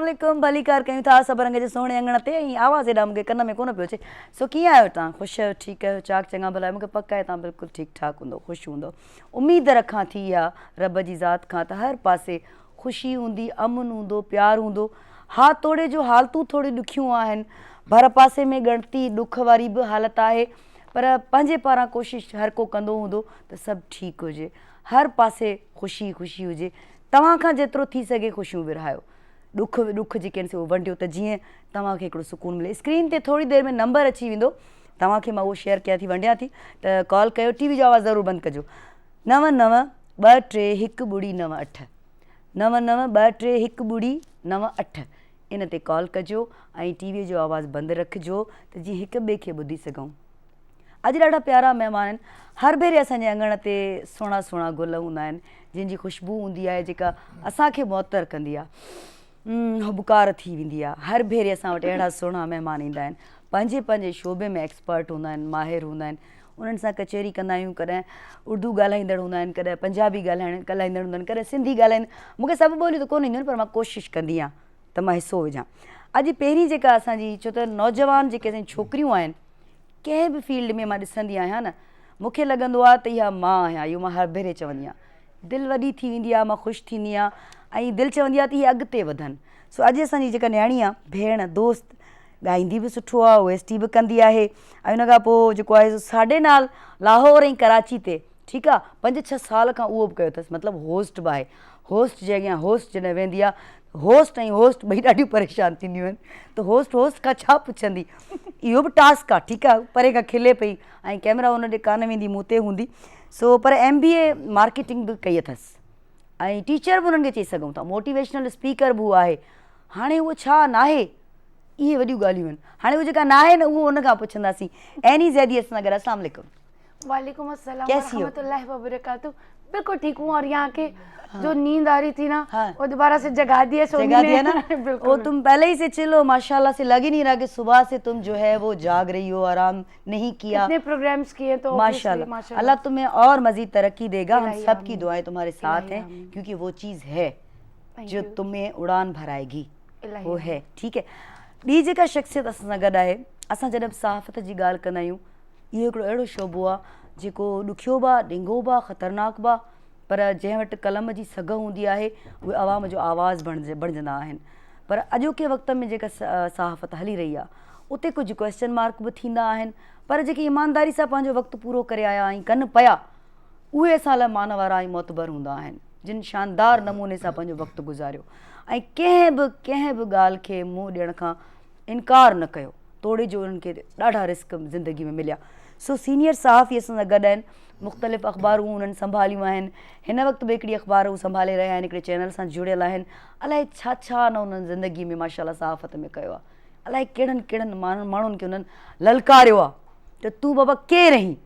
वालेकुम भली कार कयूं था सभ रंग जे सोणे अंगण ते ऐं आवाज़ एॾा मूंखे कन में कोन पियो अचे। सो कीअं आहियो तव्हां? ख़ुशि आहियो? ठीकु आहियो? चाक चङा भला? मूंखे पक आहे तव्हां बिल्कुलु ठीकु ठाक हूंदो, ख़ुशि हूंदो। उमेद रखां थी इहा रब जी ज़ात खां त हर पासे ख़ुशी हूंदी, अमन हूंदो, प्यार हूंदो। हा तोड़े जो हालतूं थोड़ी ॾुखियूं आहिनि, भर पासे में ॻणती ॾुख वारी बि हालत आहे, पर पंहिंजे पारां कोशिशि हर को कंदो हूंदो त सभु ठीकु हुजे, हर पासे ख़ुशी ख़ुशी हुजे। तव्हां खां जेतिरो थी सघे ख़ुशियूं विरहायो, ॾुख जेके आहिनि से उहे वंडियो, त जीअं तव्हांखे हिकिड़ो सुकून मिले। स्क्रीन ते थोरी देरि में नंबर अची वेंदो, तव्हांखे मां उहो शेयर कयां थी, वंडियां थी, त कॉल कयो। टीवी जो आवाज़ु ज़रूरु बंदि कजो। 99231098 99231098 इन ते कॉल कजो ऐं टीवीअ जो आवाज़ु बंदि रखिजो त जीअं हिक ॿिए खे ॿुधी सघूं। अॼु ॾाढा प्यारा महिमान आहिनि। हर भेरे असांजे अंगण ते सुहिणा सुहिणा गुल हूंदा आहिनि जंहिंजी ख़ुशबू हूंदी आहे जेका असांखे मुअतर कंदी आहे, हुबकार थी वेंदी आहे। हर भेरे असां वटि अहिड़ा सुहिणा महिमान ईंदा आहिनि, पंहिंजे पंहिंजे शोबे में एक्सपर्ट हूंदा आहिनि, माहिर हूंदा आहिनि। उन्हनि सां कचहरी कंदा आहियूं, कॾहिं उर्दू ॻाल्हाईंदड़ हूंदा आहिनि, कॾहिं पंजाबी ॻाल्हाईंदड़ हूंदा आहिनि, कॾहिं सिंधी ॻाल्हाईंदा। मूंखे सभु ॿोलियूं त कोन ईंदियूं आहिनि, पर मां कोशिशि कंदी आहियां त मां हिसो विझां। अॼु पहिरीं जेका असांजी, छो त नौजवान जेके असांजी छोकिरियूं आहिनि, कंहिं बि फील्ड में मां ॾिसंदी आहियां न, मूंखे लॻंदो आहे त इहा मां आहियां। इहो मां हर भेरे चवंदी आहियां, दिलि वॾी थी वेंदी आहे, मां ख़ुशि थींदी आहियां ऐं दिलि चवंदी आहे त इहे अॻिते वधनि। सो अॼु असांजी जेका न्याणी आहे, भेण दोस्त, ॻाईंदी बि सुठो आहे, OST बि कंदी आहे ऐं उन खां पोइ जेको आहे साढे नाल लाहौर ऐं कराची ते, ठीकु आहे, 5-6 साल खां उहो बि कयो अथसि, मतिलबु होस्ट बि आहे। होस्ट जे अॻियां होस्ट जॾहिं वेंदी आहे, होस्ट ऐं होस्ट ॿई ॾाढियूं परेशान थींदियूं आहिनि, त होस्ट खां छा पुछंदी। इहो बि टास्क आहे, ठीकु आहे, परे खां खिले पई ऐं कैमरा हुन ॾे कान वेंदी, मूं ते हूंदी। सो पर MBA मार्केटिंग बि कई अथसि ऐं टीचर बि उन्हनि खे चई सघूं था, मोटिवेशनल स्पीकर बि उहा आहे। हाणे उहो छा नाहे, इहे वॾियूं ॻाल्हियूं आहिनि। हाणे उहो जेका नाहे न, उहो उन खां पुछंदासीं। एनी ज़ैदी सां गॾु, अस्सलाम वालेकुम। वालेकुम अस्सलाम रहमतुल्लाहि व बरकातहू। बिल्कुल ठीक हूँ, और यहाँ के जो नींद आ रही थी ना, वो दोबारा से जगा दिया, जगा दिया ना। वो तुम पहले ही से चिलो, माशाल्लाह से लग ही नहीं रहा कि सुबह से तुम जो है वो जाग रही हो, आराम नहीं किया। इतने प्रोग्राम्स किए तो माशाल्लाह, अल्लाह तुम्हें और मजीद तरक्की देगा। हम सब की दुआएं तुम्हारे साथ हैं, क्योंकि वो चीज़ है जो तुम्हें उड़ान भराएगी, वो है। ठीक है। ॿी जेका शख़्सियत असां सां गॾु आहे, असां जॾहिं सहाफ़त जी ॻाल्हि कंदा आहियूं, इहो हिकिड़ो अहिड़ो शोबो आहे जेको ॾुखियो बि आहे, ॾिंघो बि आहे, ख़तरनाक बि आहे, पर जंहिं वटि कलम जी सघ हूंदी आहे, उहे आवाम जो आवाज़ बणिजंदा आहिनि। पर अॼोके वक़्त में जेका सहाफ़त हली रही आहे, उते कुझु क्वेश्चन मार्क बि थींदा आहिनि, पर जेके ईमानदारी सां पंहिंजो वक़्तु पूरो करे आया ऐं कनि पिया, उहे असां लाइ मान वारा ऐं मोतबर हूंदा आहिनि, जिन शानदार नमूने सां पंहिंजो वक़्तु गुज़ारियो ऐं कंहिं बि ॻाल्हि खे मुंहुं ॾियण खां इनकार न कयो। तोड़े जो उन्हनि खे ॾाढा रिस्क ज़िंदगी में मिलिया। सो सीनियर सहाफ़ी असां सां गॾु आहिनि, मुख़्तलिफ़ अख़बारूं उन्हनि संभालियूं आहिनि। हिन वक़्तु बि हिकिड़ी अख़बार हू संभाले रहिया आहिनि, हिकिड़े चैनल सां जुड़ियल आहिनि। अलाए छा छा न उन्हनि ज़िंदगी में माशाल्लाह सहाफ़त में कयो आहे, अलाए कहिड़नि कहिड़नि माण्हुनि खे उन्हनि ललकारियो आहे त तूं बाबा केरु आहीं,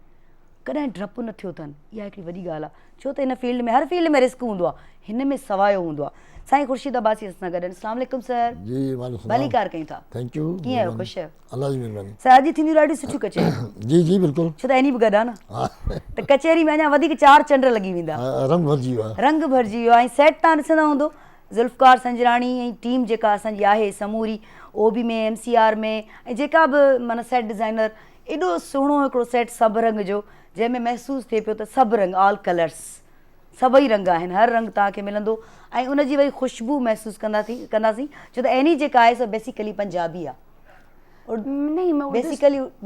कॾहिं डपु न थियो अथनि। इहा हिकिड़ी वॾी ॻाल्हि आहे, छो त हिन फील्ड में, हर फील्ड में रिस्क हूंदो आहे, हिन में सवायो हूंदो आहे। साईं ख़ुर्शीद अब्बासी असां सां गॾु आहिनि। अस्सलाम वालेकुम सर। जी वालेकुम भली कार कयूं था। Thank U. कीअं आहियो? ख़ुशि आहियो? अल्लाह जी महिरबानी। सर अॼु थींदियूं ॾाढियूं सुठियूं कचहरियूं। जी जी बिल्कुलु। छो त इनी बि गॾु आहे न, त कचहरी में अञा वधीक 4 चंड लॻी वेंदा, रंग भरिजी वियो आहे। रंग भरिजी वियो आहे। ऐं सेट तव्हां ॾिसंदा हूंदो, ज़ुल्फ़कार संजराणी ऐं टीम जेका असांजी आहे समूरी, OB में, MCR में, ऐं जेका बि माना सेट डिज़ाइनर, एॾो सुहिणो हिकिड़ो सेट सभु रंग जो, जंहिंमें महसूसु थिए पियो त सभु रंग, ऑल कलर्स, सभई रंग आहिनि, हर रंग तव्हांखे मिलंदो ऐं उनजी वरी ख़ुशबू महसूसु कंदासीं। छो त एनी जेका आहे सो बेसिकली पंजाबी आहे। नहीं, मैं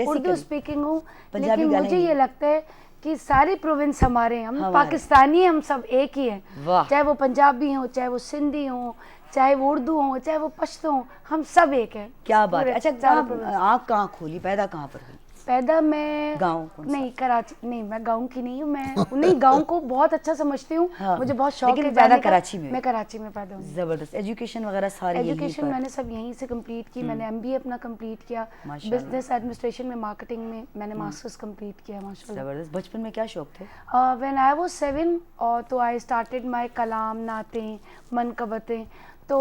उर्दू स्पीकिंग हूँ, लेकिन मुझे ये लगता है कि सारी प्रोविंस हमारे हैं, हम पाकिस्तानी हैं, हम सब एक ही हैं। चाहे वो पंजाबी हो, चाहे वो सिंधी हो, चाहे वो उर्दू हो, चाहे वो पश्तो हो, हम सब एक हैं। क्या बात है। अच्छा, आप कहाँ खोली, पैदा कहाँ पर हुई? पैदा मैं गाँव नहीं, कराची नहीं, मैं गाँव की नहीं हूँ। मैं नहीं, गाँव को बहुत अच्छा समझती हूँ। हाँ, मुझे बहुत शौक है पैदा कराची में। मैं कराची में पैदा हूँ। जबरदस्त। एजुकेशन वगैरह सारी एजुकेशन मैंने सब यहीं से कंप्लीट की। मैंने MBA अपना कंप्लीट किया, बिजनेस एडमिनिस्ट्रेशन में, मार्केटिंग में मैंने मास्टर्स कंप्लीट किया माशाल्लाह। जबरदस्त। बचपन में क्या शौक थे? व्हेन आई वाज 7 और तो आई स्टार्टेड माय कलाम, नातें, मनकबतें। तो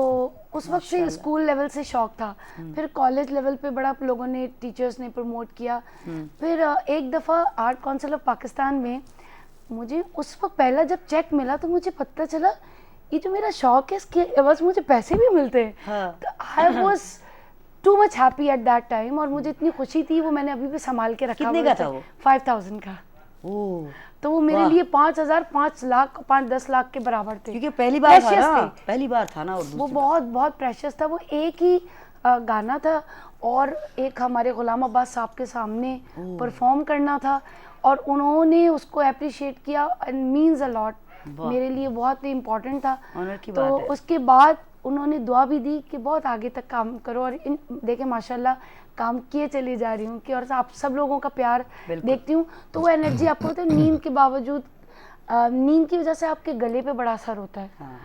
उस वक्त से स्कूल लेवल से शौक था। फिर कॉलेज लेवल पे बड़ा लोगों ने, टीचर्स ने प्रमोट किया। फिर एक दफ़ा आर्ट काउंसिल ऑफ पाकिस्तान में मुझे उस वक्त पहला जब चेक मिला तो मुझे पता चला ये जो मेरा शौक है इसके बस मुझे पैसे भी मिलते हैं। हाँ। तो I was too much happy at that time, और मुझे इतनी खुशी थी, वो मैंने अभी भी संभाल के रखा। कितने का था वो? 5000 का। ओह, तो वो मेरे लिए 5000 5 लाख 5-10 लाख के बराबर थे, क्योंकि पहली बार था Precious ना, थे। पहली बार था ना। और वो बहुत बहुत प्रेशियस था। वो एक ही गाना था और एक हमारे गुलाम अब्बास साहब के सामने परफॉर्म करना था, और उन्होंने उसको अप्रिशिएट किया एंड मीन्स अ लॉट। मेरे लिए बहुत ही इम्पोर्टेंट था। ऑनर की तो बात है। उसके बाद उन्होंने दुआ भी दी कि बहुत आगे तक काम करो, और इन देखे माशाल्लाह काम किए चली जा रही हूँ कि, और आप सब लोगों का प्यार देखती हूँ, तो वो एनर्जी आपको होता है। नींद के बावजूद, नींद की वजह से आपके गले पे बड़ा असर होता है। हाँ,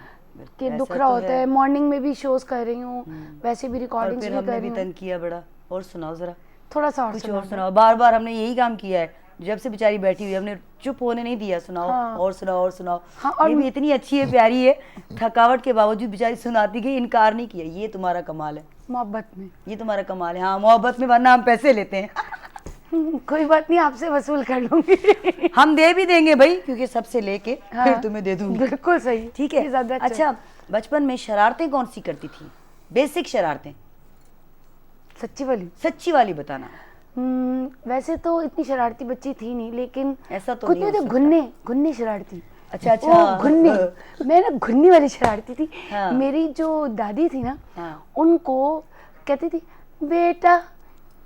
कि दुख रहा होता है। मॉर्निंग में भी शोज कर रही हूँ, वैसे भी रिकॉर्डिंग्स भी कर हमने रही भी हूँ। तंग किया बड़ा। और सुनाओ जरा, थोड़ा सा और कुछ सुनाओ। और सुनाओ। बार बार हमने यही काम किया है, जब से बेचारी बैठी हुई हमने चुप होने नहीं दिया। सुनाओ। हाँ। और सुनाओ और सुनाओ। हाँ, और ये भी इतनी अच्छी है, प्यारी है, थकावट के बावजूद बेचारी सुनाती गई, इनकार नहीं किया। ये तुम्हारा कमाल है, मोहब्बत में। ये तुम्हारा कमाल है। हाँ, मोहब्बत में, वरना हम पैसे लेते हैं। कोई बात नहीं, आपसे वसूल कर लूंगी। हम दे भी देंगे भाई, क्योंकि सबसे लेके हाँ, फिर तुम्हें दे दूंगी। बिल्कुल सही। ठीक ये है। ज्यादा अच्छा, बचपन में शरारतें कौन सी करती थी? बेसिक शरारतें, सच्ची वाली। सच्ची वाली बताना। वैसे तो इतनी शरारती बच्ची थी नहीं, लेकिन ऐसा तो कुछ नहीं में हो तो सकता। घुन्ने शरारती। अच्छा अच्छा। वो घुन्ने, मैं ना घुन्नी वाली शरारती थी। हाँ। मेरी जो दादी थी ना, हाँ। उनको कहती थी बेटा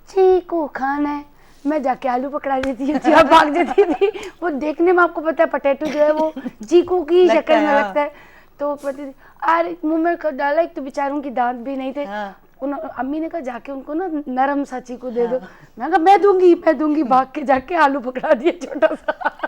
चीकू खाना है, मैं जाके आलू पकड़ा देती थी और भाग जाती थी। वो देखने में आपको पता है पोटैटो जो है वो चीकू की शक्ल में लगता है, तो कहती थी अरे मुंह में कर डाला। एक तो बेचारों की दांत भी नहीं थे। हाँ। अम्मी ने कहा जाके उनको ना नरम सा चीकू दे दो। मैं कहा मैं दूंगी। भाग के जाके आलू पकड़ा दिया छोटा सा।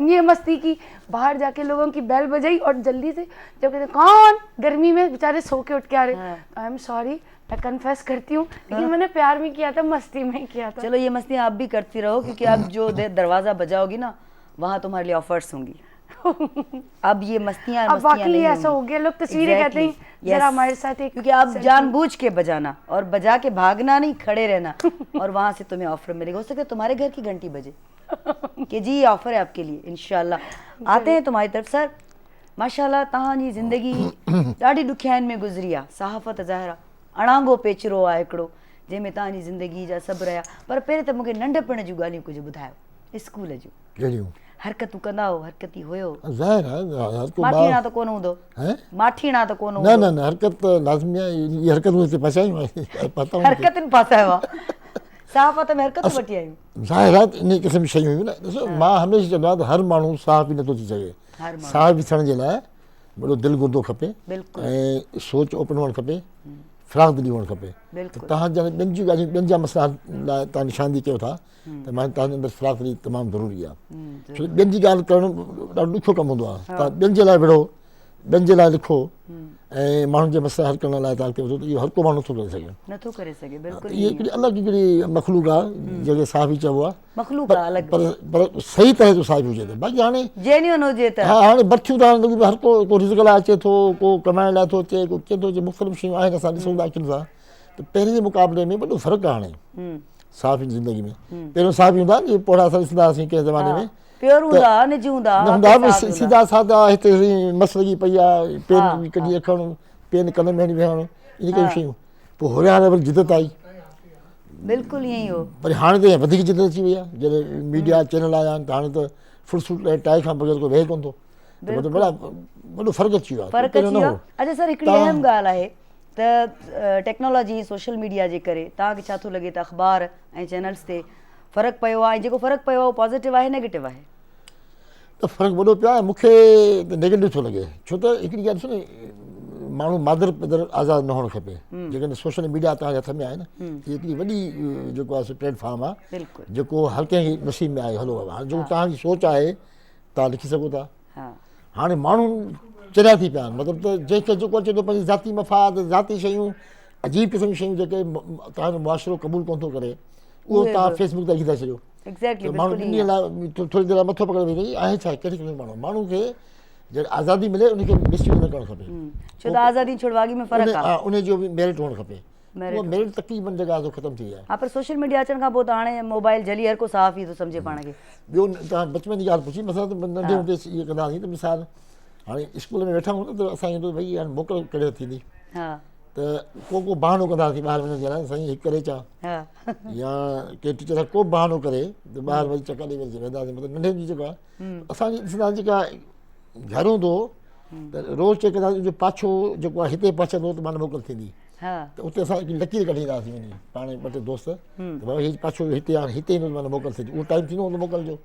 ये मस्ती की। बाहर जाके लोगों की बेल बजाई और जल्दी से जब कहते कौन, गर्मी में बेचारे सो के उठ के आ रहे। आई एम सॉरी, मैं कन्फेस करती हूँ, लेकिन मैंने प्यार में किया था, मस्ती में किया था। चलो, ये मस्ती आप भी करती रहो, क्योंकि अब जो दरवाजा बजाओगी ना, वहाँ तुम्हारे लिए ऑफर्स होंगी। अब ये मस्तियाँ अब वाकई ऐसा हो गया, लोग तस्वीरें कहते हैं जरा हमारे साथ एक, क्योंकि आप जानबूझ के बजाना और बजा के भागना नहीं, खड़े रहना, और वहां से तुम्हें ऑफर मिलेगा। हो सकता है तुम्हारे घर की घंटी बजे कि जी ये ऑफर है आपके लिए। इंशाल्लाह आते हैं तुम्हारी तरफ। सर माशाल्लाह तव्हांजी ज़िंदगी ॾाढी ॾुखियाईनि में गुज़री आहे। सहाफ़त ज़ाहिरा अणांगो पेचरो आहे हिकिड़ो, जंहिंमें तव्हांजी ज़िंदगी जा सभु रहिया। पर पहिरियों त मूंखे नंढपण जूं ॻाल्हियूं कुझु ॿुधायो, स्कूल जूं। कहिड़ियूं हरकतूं कंदा हो, हरकती हुयो? ज़ाहिर आहे हर को माठीणा त कोन हूंदो? हैं? माठीणा त कोन न हूंदो? न हरकत त लाज़मी आहे। ये हरकतूं हिते फसायूं आहे, पता हरकतुनि फासायो आहे। सहाफ़त में हरकतूं वठी आयूं। ज़ाहिर आहे इन क़िस्म जी शयूं हुयूं न। ॾिसो मां हमेशह चवंदो आहियां त हर माण्हू साफ़ ई नथो थी सघे। साफ़ थियण जे लाइ वॾो दिलि गुर्दो खपे ऐं सोच ओपन हुअणु खपे, फ़राग़ दिली हुअणु खपे। त तव्हां ॼण ॿियनि जूं ॻाल्हियूं, ॿियनि जा मसइला लाइ तव्हां निशानदी कयो था, त मां तव्हांजे अंदरि फ़राग़ दिली तमामु ज़रूरी आहे। छो ॿियनि जी ॻाल्हि करणु ॾाढो ॾुखियो कमु हूंदो आहे। तव्हां ॿियनि जे लाइ विढ़ो, ॿियनि जे लाइ लिखो ऐं माण्हुनि जे मसइला हल करण लाइ तव्हां अॻिते वधो, त इहो हर को माण्हू नथो करे सघे। बिल्कुलु इहा हिकिड़ी अलॻि हिकिड़ी मख़लूक आहे जंहिंखे साफ़ ई चइबो आहे। मख़लूक आहे अलॻि, पर सही तरह जो साफ़ हुजे त। बाक़ी हाणे जेन्युइन हुजे त। हा, हाणे बर्थियूं त हाणे हर को रिज़्क़ लाइ अचे थो, को कमाइण लाइ थो अचे, को कीअं थो अचे, मुख़्तलिफ़ शयूं आहिनि, असां ॾिसूं था अखियुनि सां। त पहिरीं जे मुक़ाबले में वॾो फ़र्क़ु आहे हाणे साफ़ जी ज़िंदगी में। पहिरियों साफ़ ई हूंदा, इहे पोड़ा असां ॾिसंदा हुआसीं कंहिं ज़माने में, प्योर हूंदा, निज हूंदा, न हूंदा सीधा साधा, हिते मस लॻी पई आहे, पेन बि कढी रखणु, पेन कन में हणी विहणु, इन कयूं शयूं। पोइ होरे हाणे वरी जिदत आई। बिल्कुलु ईअं ई हो। पर हाणे त वधीक जिदत अची वई आहे, जॾहिं मीडिया चैनल आया आहिनि, त हाणे त फुर्सत टाइ खां बग़ैर को वेहे कोन थो। त मतिलबु वॾो फ़र्क़ु अची वियो आहे। फ़र्क़ु अची वियो आहे। अच्छा सर, हिकिड़ी अहम ॻाल्हि आहे त टेक्नोलॉजी, सोशल मीडिया जे करे तव्हांखे छा थो लॻे त अख़बार ऐं चैनल्स ते फ़र्क़ु पियो आहे, ऐं जेको फ़र्क़ु पियो आहे उहो पॉज़िटिव आहे, नेगेटिव आहे? त फ़र्क़ु वॾो पियो आहे। मूंखे त नेगेटिव थो लॻे, छो त हिकिड़ी ॻाल्हि ॾिसो न, माण्हू मादर पिदर आज़ादु न हुअणु खपे। जेकॾहिं सोशल मीडिया तव्हांजे हथ में आहे न, हीअ हिकिड़ी वॾी जेको आहे प्लेटफॉर्म आहे, जेको हर कंहिं नसीब में आहे, हलो हाणे जेको तव्हांजी सोच आहे तव्हां लिखी सघो था। हाणे माण्हू चरिया थी पिया आहिनि, मतिलबु त जंहिंखे जेको अचे थो पंहिंजी ज़ाती मफ़ाद, ज़ाती शयूं, अजीब क़िस्म जूं शयूं जेके तव्हांजो मुआशिरो क़बूल कोन थो करे, उहो तव्हां फेसबुक ते लिखी था छॾियो। माण्हू इन लाइ थोरी देरि मथो पकड़े वेही आहे छा, कहिड़ी क़िस्म जो माण्हू खे जॾहिं आज़ादी मिले उनखे मिसयूज़ न करणु खपे। छो त आज़ादी छुड़वागी में फ़र्क़ु आहे, उन जो बि मेरिट हुअणु खपे। उहो मेरिट तक़रीबन जॻह ते ख़तमु थी विया। हा, पर सोशल मीडिया अचण खां पोइ त हाणे मोबाइल जली हर को साफ़ ई थो सम्झे पाण खे। ॿियो तव्हां बचपन जी ॻाल्हि पुछी, मतिलबु नंढे हूंदे इहे कंदा हुआसीं, त मिसाल हाणे स्कूल में वेठा हूं न त असांखे तो भई हाणे मोकल कहिड़े थींदी हा त को बहानो कंदासीं ॿाहिरि वञण जे लाइ, साईं हिकु करे चा हा या के टीचर को बहानो करे त ॿाहिरि वरी चकर ॾेई वरी वेंदासीं। मतिलबु नंढे जी जेको आहे असांजी ॾिसंदा जेका घर हूंदो त रोज़ु चेक कंदासीं जो पाछो जेको आहे हिते पहुचंदो त माना मोकल थींदी। हा त उते असां हिकिड़ी लकीर कढी ईंदासीं वञी पाण ॿ टे दोस्त त भाई हीउ पाछो हिते हाणे हिते ईंदो माना मोकल थिए उहो टाइम थींदो हूंदो मोकल जो।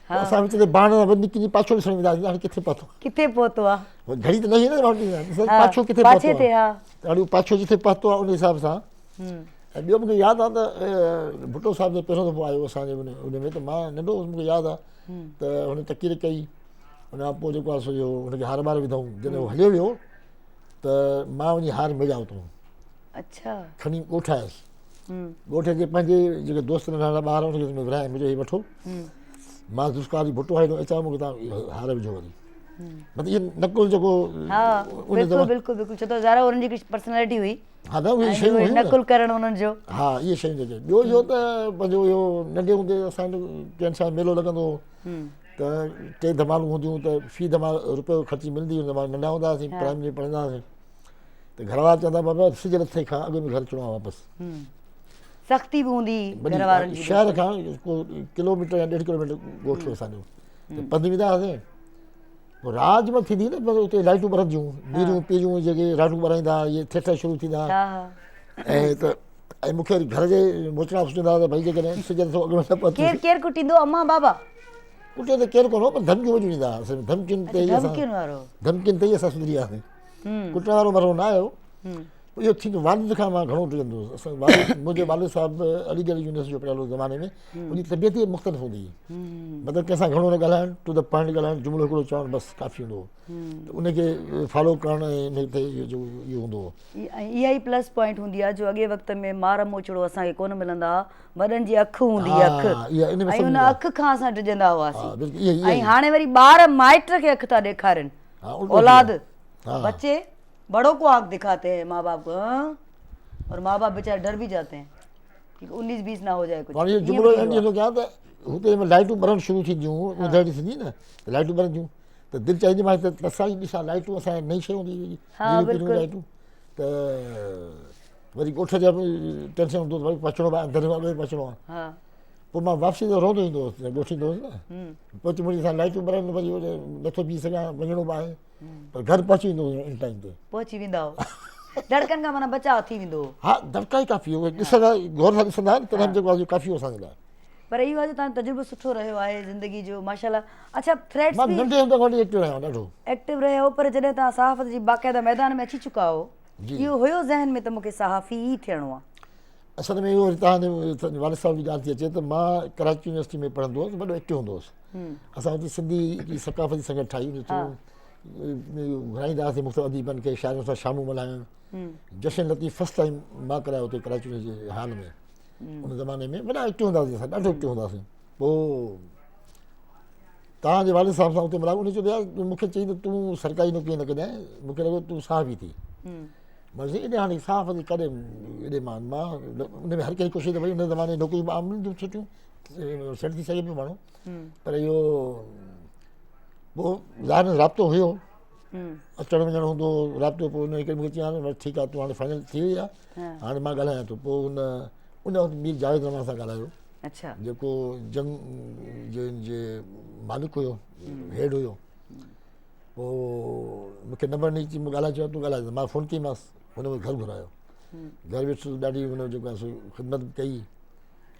असां विच ते बाण वरी निकिरी पाछो ॾिसण वेंदासीं हाणे किथे पहुतो, किथे पहुतो आहे घड़ी त लही न हा, पाछो किथे पाछे पहुतो ते आहे, हा त हाणे उहो पाछो जिथे पहुतो आहे उन हिसाब सां। ऐं ॿियो मूंखे यादि आहे त भुट्टो साहिब जो पहिरियों दफ़ो आयो असांजे उन में त मां नंढो हुउसि, मूंखे यादि आहे त हुन तकीर कई, हुन खां पोइ जेको आहे सो इहो हुनखे हार ॿार विधऊं, जॾहिं उहो हलियो वियो त मां वञी हार मिलिया हुतां अच्छा खणी ॻोठ आयुसि। ॻोठ जे पंहिंजे जेके दोस्त नंढा नंढा ॿार हुनखे विराए मुंहिंजो हीउ वठो, मां दुष्कारी भुट्टो आहे अचां मूंखे तव्हां इहो हार विझो वरी। मतिलबु इहो नकुल जेको हा बिल्कुलु बिल्कुलु बिल्कुलु छो त ज़ारा उन्हनि जी कुझु पर्सनैलिटी हुई हा न उहे शयूं हुयूं न। नकुल करणु उन्हनि जो हा इहे शयूं जेके ॿियो इहो त पंहिंजो इहो नंढे हूंदे असांजो कंहिं सां मेलो लॻंदो हो त टे धमालूं हूंदियूं त फी धमाल रुपयो ख़र्ची मिलंदी हुन मां नंढा हूंदा हुआसीं प्राइमरी पढ़ंदा हुआसीं त घर वारा चवंदा बाबा सिज लथे खां अॻु में घर अचिणो आहे वापसि। सख़्ती बि हूंदी घर वारनि जी शहर खां को किलोमीटर या 1.5 किलोमीटर ॻोठ हुओ असांजो त पंधि वेंदा हुआसीं। पोइ राति में थींदी न बसि उते लाइटूं ॿरंदियूं नीरियूं पीरियूं जेके लाइटूं ॿराईंदा इहे थिएटर शुरू थींदा ऐं त ऐं मूंखे वरी घर जे मोचड़ा सोचींदा त भई जेकॾहिं सिज नथो अॻु में न पहुतो केरु केरु कुटींदो अम्मा बाबा कुटे त केरु कोन हो पर धमकियूं वठी ॾींदा हुआसीं, धमकियुनि ते ई धमकियुनि वारो धमकियुनि ते ई असां सुधरी वियासीं। कुटण वारो मरो न आयो। इहो थींदो वालिद खां मां घणो टिकंदो हुउसि। असां मुंहिंजे वालिद साहिबु अलीगढ़ यूनिवर्सिटी जो पढ़ियल ज़माने में उनजी तबियत ई मुख़्तलिफ़ हूंदी हुई, मतिलबु कंहिंसां घणो न ॻाल्हाइणु, टू द पॉइंट ॻाल्हाइणु, जुमिलो हिकिड़ो चवणु बसि काफ़ी हूंदो हो। त उनखे फॉलो करणु ऐं उन ते इहो हूंदो हो। इहा ई प्लस पॉइंट हूंदी आहे जो अॻे वक़्त में मार मोचड़ो असांखे कोन मिलंदा हुआ, वॾनि जी अखि हूंदी हुई अखि ऐं उन अखि खां असां डिॼंदा हुआसीं। ऐं हाणे वरी ॿार माइट खे अखि था ॾेखारनि, औलाद बच्चे बड़ों को आंख दिखाते हैं माँ बाप को और माँ बाप बेचारे डर भी जाते हैं कि 19-20 ना हो जाए कुछ। हाणे जुमिलो एंड क्या त हुते लाइटूं ॿरणु शुरू थींदियूं ॿुधण थींदी न लाइटूं ॿरंदियूं त दिलि चाहींदी मां त असांजी ॾिसां लाइटूं असांजे नई शइ हूंदी हुई लाइटूं त वरी ॻोठ जा बि टेंशन हूंदो भई पचड़ो आहे अंदरि अॻे पचड़ो आहे। पोइ मां वापसी त रोंदो ईंदो हुउसि ॻोठींदो हुउसि न पोइ मुंहिंजे सां लाइटूं ॿरनि वरी नथो बीह सघां वञिणो बि आहे पर घर पहुची वेंदो हुयो इन टाइम ते पहुची वेंदा हो धड़कन खां माना बचाव थी वेंदो हो। हा धड़का ई काफ़ी हो ॾिसंदा गौर सां ॾिसंदा आहिनि तॾहिं जेको आहे काफ़ी हो असांजे लाइ। पर इहो आहे जो तव्हांजो तजुर्बो सुठो रहियो आहे ज़िंदगी जो माशाल्लाह। अच्छा थ्रेड्स मां नंढे हूंदे खां एक्टिव रहियो ॾाढो एक्टिव रहियो हो पर जॾहिं तव्हां सहाफ़त जी बाक़ाइदा मैदान में अची चुका हो इहो हुयो ज़हन में त मूंखे सहाफ़ी ई थियणो आहे? असल में इहो तव्हांजे वालिद साहिब जी ॻाल्हि थी अचे त मां कराची यूनिवर्सिटी में पढ़ंदो हुउसि, वॾो एक्टिव हूंदो हुउसि। असां हुते सिंधी सकाफ़ती संगत ठाही घुराईंदा हुआसीं मुख़्तलिफ़ अदीबनि खे शाइरनि सां शामूं मल्हाइणु। जशन लतीफ़ फस्ट टाइम मां करायो हुते कराची जे हाल में उन ज़माने में वॾा एक्टिव हूंदा हुआसीं, असां ॾाढो एक्टिव हूंदा हुआसीं। पोइ तव्हांजे वालिद साहिब सां हुते मिलायो उन चयो यार मूंखे चई त तूं सरकारी नौकिरी न कॾहिं मूंखे लॻो तूं साहबी थी। मां चई एॾे हाणे साहब कॾहिं एॾे मां उन में हर कंहिं कोशिशि भई उन ज़माने नौकिरियूं आम मिलंदियूं सुठियूं सेट थी सघे पियो माण्हू पर इहो पोइ ज़ाहिर राब्तो हुयो अचणु वञणु हूंदो राब्तो। पोइ उन हिकिड़े मूंखे चयां बसि ठीकु आहे तूं हाणे फाइनल थी वई आहे हाणे मां ॻाल्हायां थो। पोइ उन वक़्तु मीर जावेद रमन सां ॻाल्हायो जेको जंग जे मालिक हुयो हेड हुयो। पोइ मूंखे नंबर ॾेई अची मूं ॻाल्हाए चयो तूं ॻाल्हाए मां फ़ोन कईमांसि हुन में घर घुरायो घर वेठुसि ॾाढी हुन जेको आहे सो ख़िदमत कई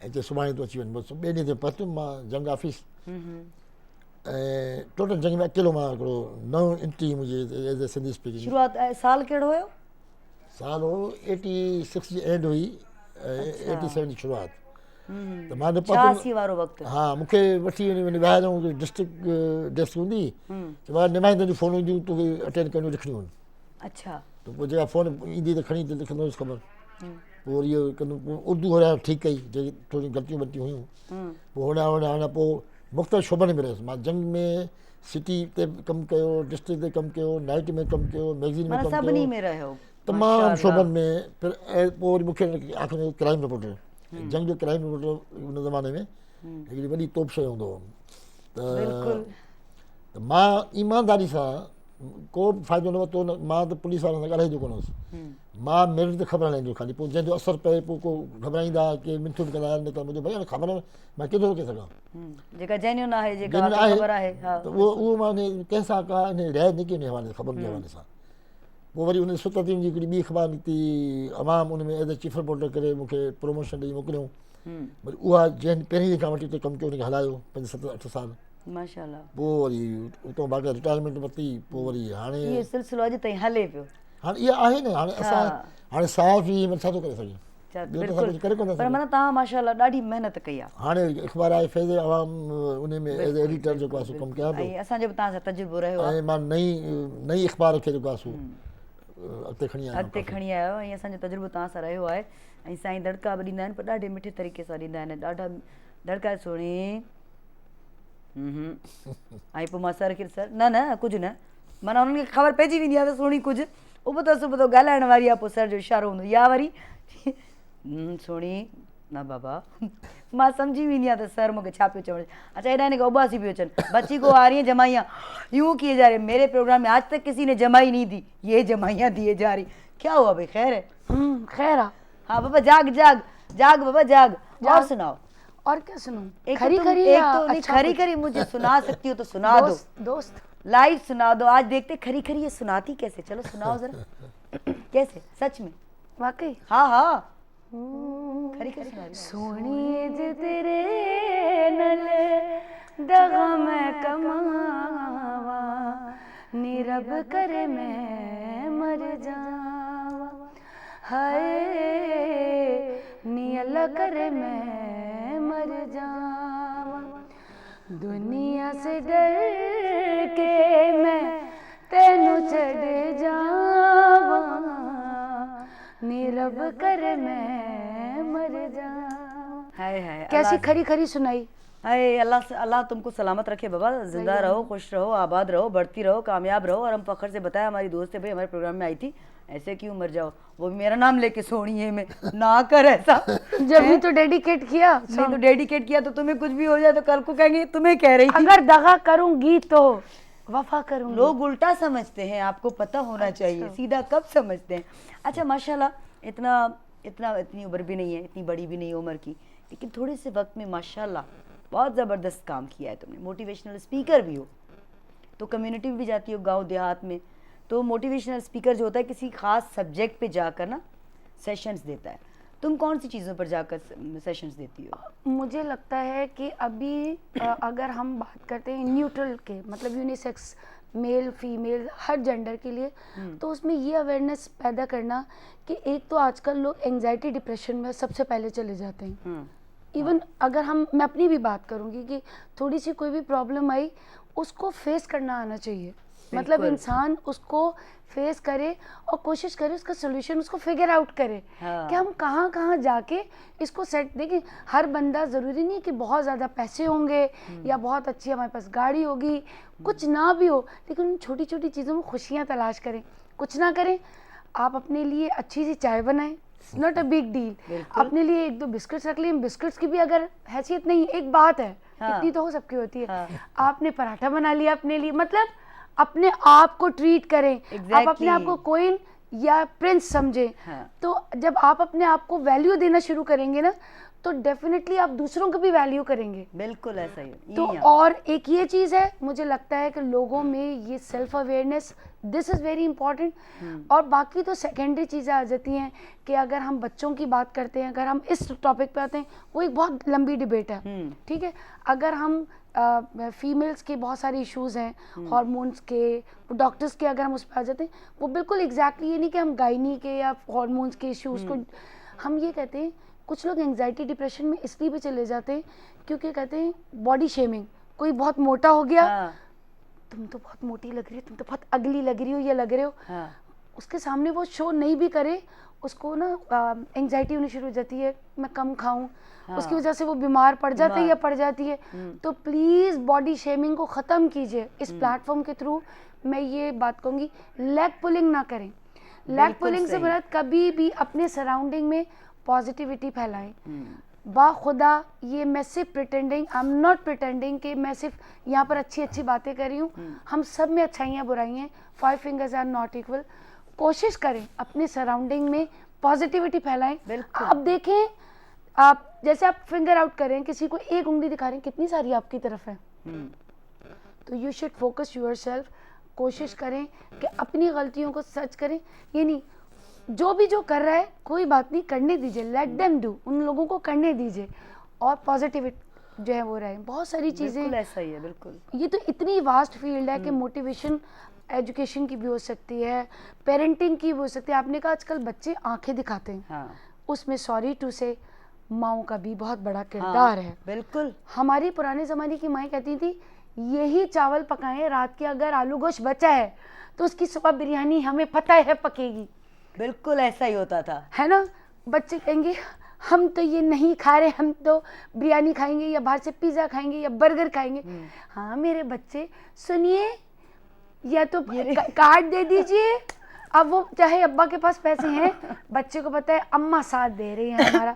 ऐं चए सुभाणे तूं अची वञ। बसि ॿिए ॾींहं ते पहुतुमि मां जंग ऑफिस ऐं टोटल जंग में अकेलो मां हिकिड़ो नओं एंट्री मुंहिंजी एज़ ए सिंधी स्पीकिंग। शुरूआत साल कहिड़ो हुयो? साल हो 86 जी एंड हुई 87 जी शुरूआत त मां न पहुतुमि। हा मूंखे वठी वञी ॿाहिरि डिस्ट्रिक्ट डेस्क हूंदी चयो नुमाइंदनि जी फ़ोन हूंदियूं तोखे अटेंड करणियूं लिखणियूं आहिनि। अच्छा त पोइ जेका फ़ोन ईंदी त खणी लिखंदुसि ख़बर। पोइ इहो कंदुमि उर्दू होॾां ठीकु कई जेकी थोरियूं ग़लतियूं वलतियूं हुयूं। पोइ होॾां पोइ मुख़्तलिफ़ शोबनि में रहियुसि मां जंग में सिटी ते कमु कयो डिस्ट्रिक्ट ते कमु कयो नाइट में कमु कयो मैगज़ीन में कमु कयो तमामु शोबनि में। ऐं पोइ वरी मूंखे आख़िर में क्राइम रिपोर्टर जंग जो क्राइम रिपोर्टर उन ज़माने में हिकिड़ी वॾी तोप शइ हूंदो हो त त मां ईमानदारी सां को बि फ़ाइदो न वरितो, मां त पुलिस वारनि सां ॻाल्हाए चुको हुउसि, मां मेरिट ते ख़बर हलाईंदो ख़ाली, पोइ जंहिंजो असरु पए पोइ को घबराईंदा के मिंथू बि कंदा, न त मुंहिंजो भई हाणे ख़बर मां केतिरो रोके सघां, जेका जेन्युइन आहे, जेका जेन्युइन ख़बर आहे, हा त उहो मां कंहिंसां का रिआयत न कई उन हवाले सां, ख़बर जे हवाले सां। पोइ वरी उन 17 जी हिकिड़ी ॿी ख़बर निकिती, अवाम उन में एज़ ए चीफ रिपोर्टर करे मूंखे प्रमोशन ॾेई मोकिलियऊं, वरी उहा जंहिं पहिरीं खां वठी उते कमु कयो उनखे हलायो 5-7-8 साल, माशाल्लाह। पोइ वरी उतां बाक़ी रिटायरमेंट वरिती, पोइ वरी हाणे इहो सिलसिलो अॼु ताईं हले पियो। हाणे इहा आहे न, हाणे असां हाणे साफ़ ई छा थो करे सघूं, बिल्कुलु, करे कोन था पर माना तव्हां माशाल्लाह ॾाढी महिनत कई आहे। हाणे अख़बार आहे फैज़ आवाम, उन में एज़ एडिटर जेको आहे सो कमु कयां पियो, ऐं असांजो बि तव्हां सां तजुर्बो रहियो आहे, ऐं मां नई अख़बार खे जेको आहे सो अॻिते खणी आयो, ऐं असांजो तजुर्बो तव्हां सां रहियो आहे। ऐं साईं दड़का बि ॾींदा आहिनि, पर ॾाढे मिठे तरीक़े सां ॾींदा आहिनि, ॾाढा दड़का सुहिणी। ऐं पोइ मां सर खे सर न कुझु न, माना उन्हनि खे ख़बर पइजी वेंदी आहे त सुहिणी कुझु उबतो ॻाल्हाइण वारी आहे, पोइ सर जो इशारो हूंदो या वरी सुहिणी न बाबा, मां सम्झी वेंदी आहियां त सर मूंखे छा पियो चवणु। अच्छा, हेॾा हिन खे उबासी पियो अचनि, बच्ची को आ रही है जमाइयाँ, यूँ किए जा रहे, मेरे प्रोग्राम में आज तक किसी ने जमाई नहीं दी, ये जमाइयाँ दिए जा रही। क्या हुआ भाई, खैर है? खैर। हाँ बाबा, जाग जाग जाग बाबा जाग। और सुनाओ, और क्या सुनाऊं? खरी खरी, एक तो नहीं खरी खरी मुझे सुना सकती हो तो सुना दो दोस्त, लाइव सुना दो। आज देखते खरी खरी ये सुनाती कैसे, चलो सुनाओ जरा। कैसे, सच में? वाकई? हाँ हाँ, खरी खरी सुना रही। सोनिए जे तेरे नल दगा मैं कमावा, नीरब करे मैं मर जावा, हाय नी अल्लाह करे मैं मर जावा, दुनिया से डर के मैं तेनू चढ़ जावा, नीरब करे मैं मर जावा। हाय हाय, कैसी खरी खरी सुनाई। हाय, अल्लाह तुमको सलामत रखे बाबा, जिंदा रहो, खुश रहो, आबाद रहो, बढ़ती रहो, कामयाब रहो। और हम फखर से बताया, हमारी दोस्त है भाई, हमारे प्रोग्राम में आई थी, ऐसे क्यों मर जाओ, वो भी मेरा नाम लेके सोनी है में, ना कर ऐसा। जब भी तो डेडिकेट किया, नहीं तो डेडिकेट किया तो तुम्हें कुछ भी हो जाए तो कल को कहेंगे तुम्हें कह रही थी। अगर दगा करूंगी तो वफा करूंगी। लोग उल्टा समझते हैं, आपको पता होना चाहिए, सीधा कब समझते हैं। अच्छा माशाल्लाह, इतनी उम्र भी नहीं है, इतनी बड़ी भी नहीं उम्र की, लेकिन थोड़े से वक्त में माशाल्लाह बहुत ज़बरदस्त काम किया है तुमने। मोटिवेशनल स्पीकर भी हो, तो कम्युनिटी में भी जाती हो, गांव देहात में, तो मोटिवेशनल स्पीकर जो होता है किसी खास सब्जेक्ट पे जाकर ना सेशंस देता है। तुम कौन सी चीज़ों पर जाकर सेशंस देती हो? मुझे लगता है कि अभी अगर हम बात करते हैं न्यूट्रल के, मतलब यूनिसेक्स, मेल फीमेल हर जेंडर के लिए, तो उसमें ये अवेयरनेस पैदा करना कि एक तो आजकल लोग एंजाइटी डिप्रेशन में सबसे पहले चले जाते हैं। इवन अगर मैं अपनी भी बात करूंगी कि थोड़ी सी कोई भी प्रॉब्लम आई, उसको फेस करना आना चाहिए, मतलब इंसान उसको फेस करे और कोशिश करे उसका सोल्यूशन उसको फिगर आउट करे। कि हम कहाँ कहाँ जाके इसको सेट। देखिए, हर बंदा ज़रूरी नहीं कि बहुत ज़्यादा पैसे होंगे या बहुत अच्छी हमारे पास गाड़ी होगी, कुछ ना भी हो, लेकिन उन छोटी छोटी चीज़ों में खुशियाँ तलाश करें। कुछ ना करें, आप अपने लिए अच्छी सी चाय बनाएं, नॉट अ बिग डील। अपने लिए 1-2 बिस्किट्स रख लें, बिस्किट्स की भी अगर हैसियत नहीं, एक बात है, इतनी तो हो सबकी होती है। आपने पराठा बना लिया अपने लिए, मतलब अपने आप को ट्रीट करें। आप अपने आप को क्वीन या प्रिंस समझें। तो जब आप अपने आप को वैल्यू देना शुरू करेंगे ना, तो डेफिनेटली आप दूसरों को भी वैल्यू करेंगे। बिल्कुल ऐसा ही। तो और एक ये चीज़ है, मुझे लगता है कि लोगों में ये self awareness, this is very important. और बाकी तो सेकेंडरी चीज़ें आ जाती हैं कि अगर हम बच्चों की बात करते हैं, अगर हम इस टॉपिक पे आते हैं, वो एक बहुत लंबी डिबेट है, ठीक है। अगर हम फीमेल्स के बहुत सारे इश्यूज़ हैं, हार्मोन्स के, डॉक्टर्स के, अगर हम उस पर आ जाते हैं, वो बिल्कुल एग्जैक्टली ये नहीं कि हम गायनी के या हार्मोन्स के इश्यूज़ को हम ये कहते हैं। कुछ लोग एंजाइटी डिप्रेशन में इसलिए भी चले जाते हैं क्योंकि कहते हैं बॉडी शेमिंग, कोई बहुत मोटा हो गया, तुम तो बहुत मोटी लग रही हो, तुम तो बहुत अगली लग रही हो, ये लग रहे हो, उसके सामने वो शो नहीं भी करे, उसको ना एंजाइटी होनी शुरू हो जाती है, मैं कम खाऊं, उसकी वजह से वो बीमार पड़ जाता है या पड़ जाती है। तो प्लीज़ बॉडी शेमिंग को ख़त्म कीजिए। इस प्लेटफॉर्म के थ्रू मैं ये बात कहूँगी, लेग पुलिंग ना करें। लेग पुलिंग से मतलब कभी भी अपने सराउंडिंग में पॉजिटिविटी फैलाएं। बाखुदा ये मैं सिर्फ pretending, I am not pretending कि मैं सिर्फ यहाँ पर अच्छी अच्छी बातें कर रही हूँ। हम सब में अच्छाइयाँ बुराइयाँ, 5 fingers आर नॉट इक्वल। कोशिश करें अपने सराउंडिंग में पॉजिटिविटी फैलाएं। अब देखें, आप जैसे आप फिंगर आउट करें, किसी को एक उंगली दिखा रहे हैं, कितनी सारी आपकी तरफ है। तो यू शुड फोकस योरसेल्फ। कोशिश करें कि अपनी गलतियों को सच करें। ये नहीं, जो भी जो कर रहा है कोई बात नहीं, करने दीजिए, लेट देम डू, उन लोगों को करने दीजिए और पॉजिटिविटी जो है वो रहे। बहुत सारी चीज़ें ऐसा ही है। बिल्कुल, ये तो इतनी वास्ट फील्ड है कि मोटिवेशन एजुकेशन की भी हो सकती है, पेरेंटिंग की भी हो सकती है। आपने कहा आजकल बच्चे आंखें दिखाते हैं, हाँ। उसमें सॉरी टू से माओ का भी बहुत बड़ा किरदार है। बिल्कुल, हमारी पुराने ज़माने की माएँ कहती थी यही चावल पकाएं रात के, अगर आलू गोश्त बचा है तो उसकी सुबह बिरयानी हमें पता है पकेगी। बिल्कुल ऐसा ही होता था, है ना। बच्चे कहेंगे हम तो ये नहीं खा रहे, हम तो बिरयानी खाएंगे या बाहर से पिज़्ज़ा खाएंगे या बर्गर खाएंगे। हाँ मेरे बच्चे सुनिए, या तो कार्ड दे दीजिए। अब वो चाहे अब्बा के पास पैसे हैं, बच्चे को पता है अम्मा साथ दे रही है हमारा।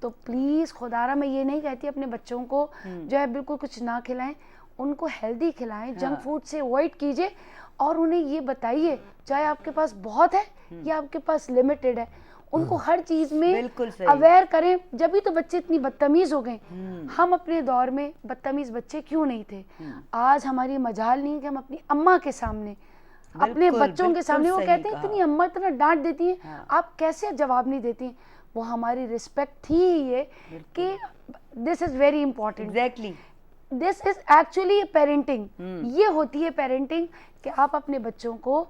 तो प्लीज़ खुदारा, मैं ये नहीं कहती अपने बच्चों को जो है बिल्कुल कुछ ना खिलाएं, उनको हेल्दी खिलाएं। जंक फूड से अवॉइड कीजिए और उन्हें ये बताइए, चाहे आपके पास बहुत है या आपके पास लिमिटेड है, उनको हर चीज़ में अवेयर करें। जब भी तो बच्चे इतनी बदतमीज़ हो गए। हम अपने दौर में बदतमीज़ बच्चे क्यों नहीं थे? आज हमारी मजाल नहीं कि हम अपनी अम्मा के सामने, अपने बच्चों के सामने, वो कहते हैं इतनी अम्मा इतना डांट देती हैं, आप कैसे जवाब नहीं देती? वो हमारी रिस्पेक्ट थी ये कि this is very important. Exactly, this is actually parenting. ये होती है पेरेंटिंग कि आप अपने बच्चों को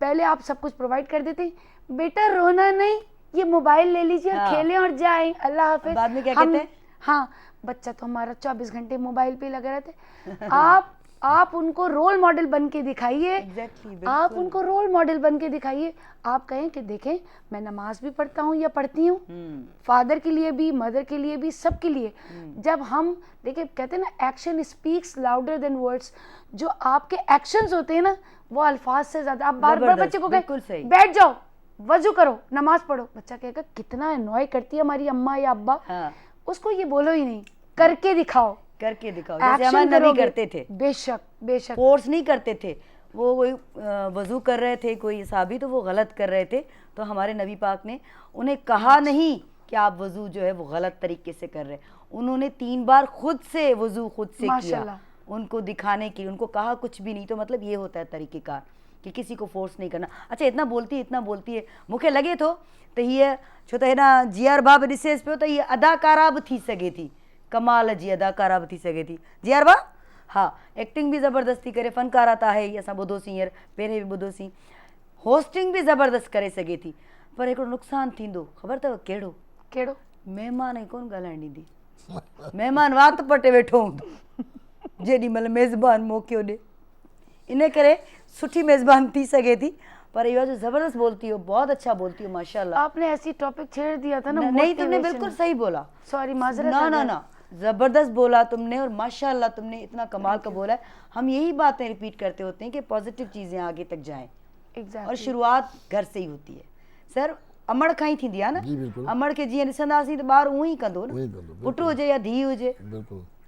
पहले आप सब कुछ प्रोवाइड कर देते हैं, बेटा रोना नहीं, ये मोबाइल ले लीजिए और खेलें और जाएं, अल्लाह हाफिज। बाद में क्या कहते हैं? हाँ, बच्चा तो हमारा 24 घंटे मोबाइल पे लगे रहते। आप उनको रोल मॉडल बन के दिखाइए। आप उनको रोल मॉडल बन के दिखाइए। आप कहें कि देखें मैं नमाज भी पढ़ता हूँ या पढ़ती हूँ, फादर के लिए भी, मदर के लिए भी, सबके लिए। जब हम देखिए, कहते हैं ना action speaks louder than words. जो आपके एक्शंस होते हैं ना, वो अल्फाज से ज्यादा। आप बार बार बच्चे को कहें बैठ जाओ, वजू करो, नमाज पढ़ो, बच्चा कहेगा कितना अनॉय करती है हमारी अम्मा या अब्बा। उसको ये बोलो ही नहीं, करके दिखाओ, करके दिखाओ, जैसे हमारे नबी करते थे। बेशक बेशक, फोर्स नहीं करते थे। वो कोई वजू कर रहे थे, कोई साहबी, तो वो गलत कर रहे थे, तो हमारे नबी पाक ने उन्हें कहा नहीं कि आप वजू जो है वो गलत तरीके से कर रहे हैं। उन्होंने 3 बार खुद से वजू खुद से किया, उनको दिखाने के लिए। उनको कहा कुछ भी नहीं। तो मतलब ये होता है तरीक़ेकार कि किसी को फोर्स नहीं करना। अच्छा, इतना बोलती है मूंखे लगे थो त हीअ छो त हेॾा जीआर भाउ बि ॾिसेसि पियो त हीअ अदाकारा बि थी सघे थी, कमाल जी अदाकारा बि थी सघे थी। जीआर भाउ, हाँ, एक्टिंग बि ज़बरदस्ती करे, फनकारा त आहे ई, असां ॿुधोसीं हींअर, पहिरें बि ॿुधोसीं। होस्टिंग बि ज़बरदस्त करे सघे थी, पर हिकिड़ो नुक़सानु थींदो, ख़बर अथव कहिड़ो? कहिड़ो? महिमान ई कोन ॻाल्हाइण ॾींदी। महिमान वात पटे वेठो हूंदो जेॾी महिल मेज़बान मौक़ो ॾे। इन करे सुठी मेज़बान थी सघे थी, पर इहो जो ज़बरदस्त बोलती हो, बहुत अच्छा बोलती हो, माशाल्लाह। आपने ऐसी टॉपिक छेड़ दिया था ना। नहीं, तुमने बिल्कुल सही बोला। सॉरी, माजरत। ना, ज़बरदस्त बोला तुमने, और माशाल्लाह तुमने इतना कमाल का बोला है। हम यही बातें रिपीट करते होते हैं कि पॉजिटिव चीज़ें आगे तक जाएं। और शुरुआत घर से ही होती है। सर, अमड़ खां ही थींदी आहे न। अमड़ खे जीअं ॾिसंदासीं त ॿारु उहो ई कंदो न, पुटु हुजे या धीउ हुजे।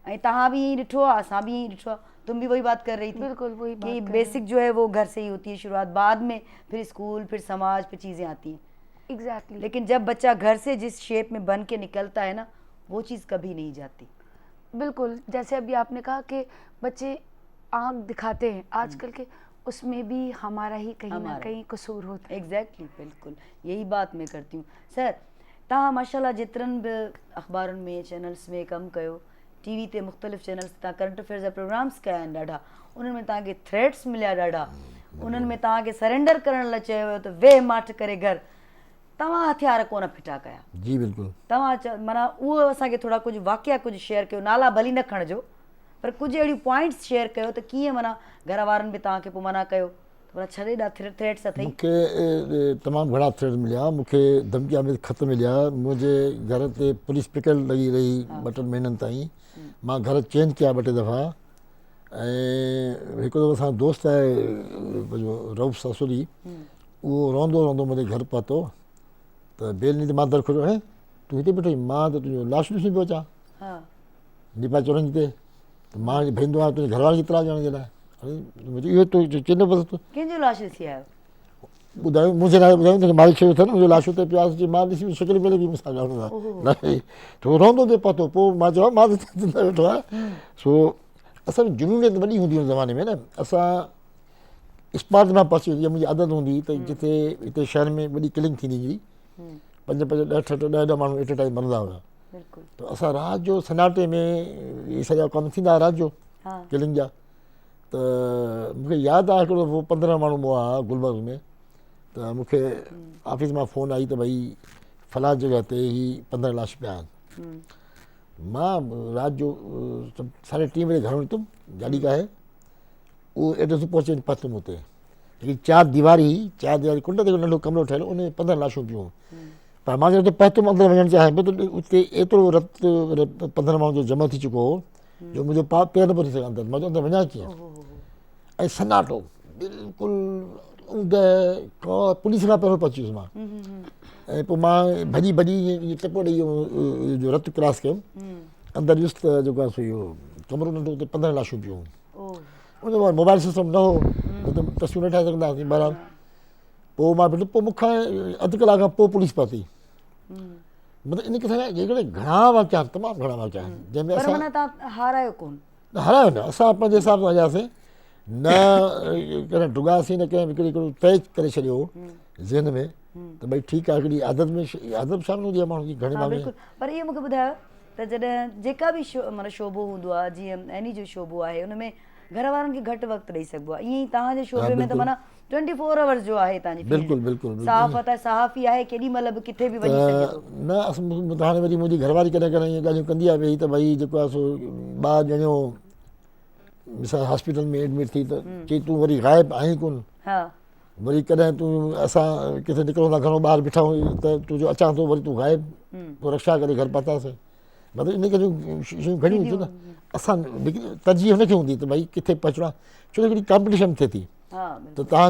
ऐं तव्हां बि ईअं ॾिठो आहे, असां बि ईअं ॾिठो आहे। तुम भी वही बात कर रही थी। बिल्कुल वही बात कि बेसिक जो है वो घर से ही होती है शुरुआत, बाद में फिर स्कूल, फिर समाज, फिर चीज़ें आती हैं। एग्जैक्टली। लेकिन जब बच्चा घर से जिस शेप में बन के निकलता है ना, वो चीज़ कभी नहीं जाती। बिल्कुल, जैसे अभी आपने कहा कि बच्चे आँख दिखाते हैं आजकल के, उसमें भी हमारा ही कहीं ना कहीं कसूर होता है। एग्जैक्टली, बिल्कुल यही बात मैं करती हूँ। सर, तव्हां माशाल्लाह जेतिरनि बि अख़बारुनि में, चैनल्स में कमु कयो, टीवी ते मुख़्तलिफ़ चैनल्स तव्हां करंट अफेयर्स जा प्रोग्राम्स कया आहिनि ॾाढा, उन्हनि में तव्हांखे थ्रेट्स मिलिया ॾाढा, उन्हनि में तव्हांखे सरेंडर करण लाइ चयो वियो त वेह माठ करे घर, तव्हां हथियार कोन फिटा कया। जी बिल्कुलु। तव्हां माना उहो असांखे थोरा कुझु वाक़िया कुझु शेयर कयो, नाला भली न खणिजो, पर कुझु अहिड़ियूं पॉइंट्स शेयर कयो त कीअं माना घर वारनि बि तव्हांखे पोइ मना कयो, थोरा छॾे ॾा थ्रेट्स अथई। मूंखे तमामु घणा थ्रेट मिलिया, मूंखे धमकिया में ख़त मिलिया, मुंहिंजे घर ते पुलिस पिकल लॻी रही 2-3 महीननि ताईं। मां घर चेंज कया 2-टे दफ़ा। ऐं हिकु दफ़ो असांजो दोस्त आहे रऊफ़ सासुरी, उहो रहंदो मुंहिंजे घर पहुतो त बेल नी त मां दर खोलियो, तूं हिते बीठो मां त तुंहिंजो लाश ॾिसी पियो अचां हा दीपा चौरंगी ते त मां भेंदो आहियां तुंहिंजे घरवारी जी इतला ॾियण जे लाइ अरे इहो तूं चवंदो बसि कंहिंजो लाश ॾिसी आयो ॿुधायो मुंहिंजे लाइ ॿुधायो त मालिक शइ अथनि मुंहिंजो लाश हुते पियो आहे मां ॾिसी शिकिल मिले बि मूंसां ॻाल्हाईंदो आहे थोरो रहंदो पियो पतो पोइ मां चयो मां त ज़िंदा वेठो आहियां सो असांजी जुनूनियत वॾी हूंदी हुन ज़माने में न असां स्पाट मां पहुची जीअं मुंहिंजी आदत हूंदी त जिते हिते शहर में वॾी किलिंग थींदी हुई 5 ॾह ॾह माण्हू एट ए टाइम मरंदा हुआ बिल्कुलु त असां राति जो सन्नाटे में इहे सॼा कम थींदा राति जो हा किलिंग जा त मूंखे यादि आहे हिकिड़ो दफ़ो 15 माण्हू हुआ गुलबर्ग में त मूंखे ऑफिस मां फ़ोन आई त भई फलां जॻह ते ही 15 लाश पिया आहिनि मां राति जो 3:30 बजे घर निकितुमि गाॾी का आहे उहो एड्रेस पहुची वञी पहुतुमि हुते हिकिड़ी 4 दीवारी कुंड ते नंढो कमिरो ठहियलु उन में 15 लाशूं पियूं पर मां हुते पहुतुमि अंदरि वञणु चाहियां पियो त उते एतिरो रतु 15 माण्हुनि जो जमा थी चुको हो जो मुंहिंजो पेर न पियो थी सघे अंदरि मां चयो अंदरि वञा कीअं ऐं सन्नाटो बिल्कुलु ऊंद पुलिस खां पहिरियों पहुची वियुसि मां ऐं पोइ मां भॼी टपो ॾेई जो रतु क्रॉस कयुमि अंदरि ॾिस त जेको आहे सो इहो कमिरो नंढो उते 15 लाशूं पियूं उन में मोबाइल सिस्टम न हो न त तस्वीरूं न ठाहे सघंदा हुआसीं बराबरि पोइ मां बीठो पोइ मूंखां अधु कलाक खां पोइ पुलिस पहुती मतिलबु इन खे हिकिड़े घणा वाकिया तमामु घणा वाकिया आहिनि जंहिंमें पर असां माना तव्हां हारायो कोन हरायो न असां पंहिंजे हिसाब सां हलियासीं न कॾहिं डुगासीं न कंहिं हिकिड़ो तय करे छॾियो ज़हन में त भई ठीकु आहे हिकिड़ी आदत में आदत शामिल हूंदी आहे माण्हू जी घणे हा माण्हू बिल्कुलु पर इहो मूंखे ॿुधायो त जॾहिं जेका बि माना शोबो हूंदो आहे जीअं एनी जो शोबो आहे उनमें घर वारनि खे घटि वक़्तु ॾेई सघिबो आहे ईअं ई तव्हांजे शोबे में त माना 24 आवर्स जो आहे तव्हांजी बिल्कुलु बिल्कुलु सहाफ़त आहे सहाफ़ी आहे केॾी महिल बि किथे बि वञी सघे थो न हाणे वरी मुंहिंजी घरवारी कॾहिं कॾहिं इहे ॻाल्हियूं कंदी आहे भई त भई जेको आहे सो ॿार ॼणियो मिसाल हॉस्पिटल में एडमिट थी त चई तूं वरी ग़ाइबु आहीं कोन हा वरी कॾहिं तूं असां किथे निकिरूं था घणो ॿाहिरि बीठा आहियूं त तुंहिंजो अचां थो वरी तूं ग़ाइबु पोइ रक्षा करे घर पहुतासीं मतिलबु इन करे शयूं घणियूं थियूं न असां तरजीह हुनखे हूंदी त भई किथे पहुचणो आहे छो हिकिड़ी कॉम्पिटिशन थिए थी हा त तव्हां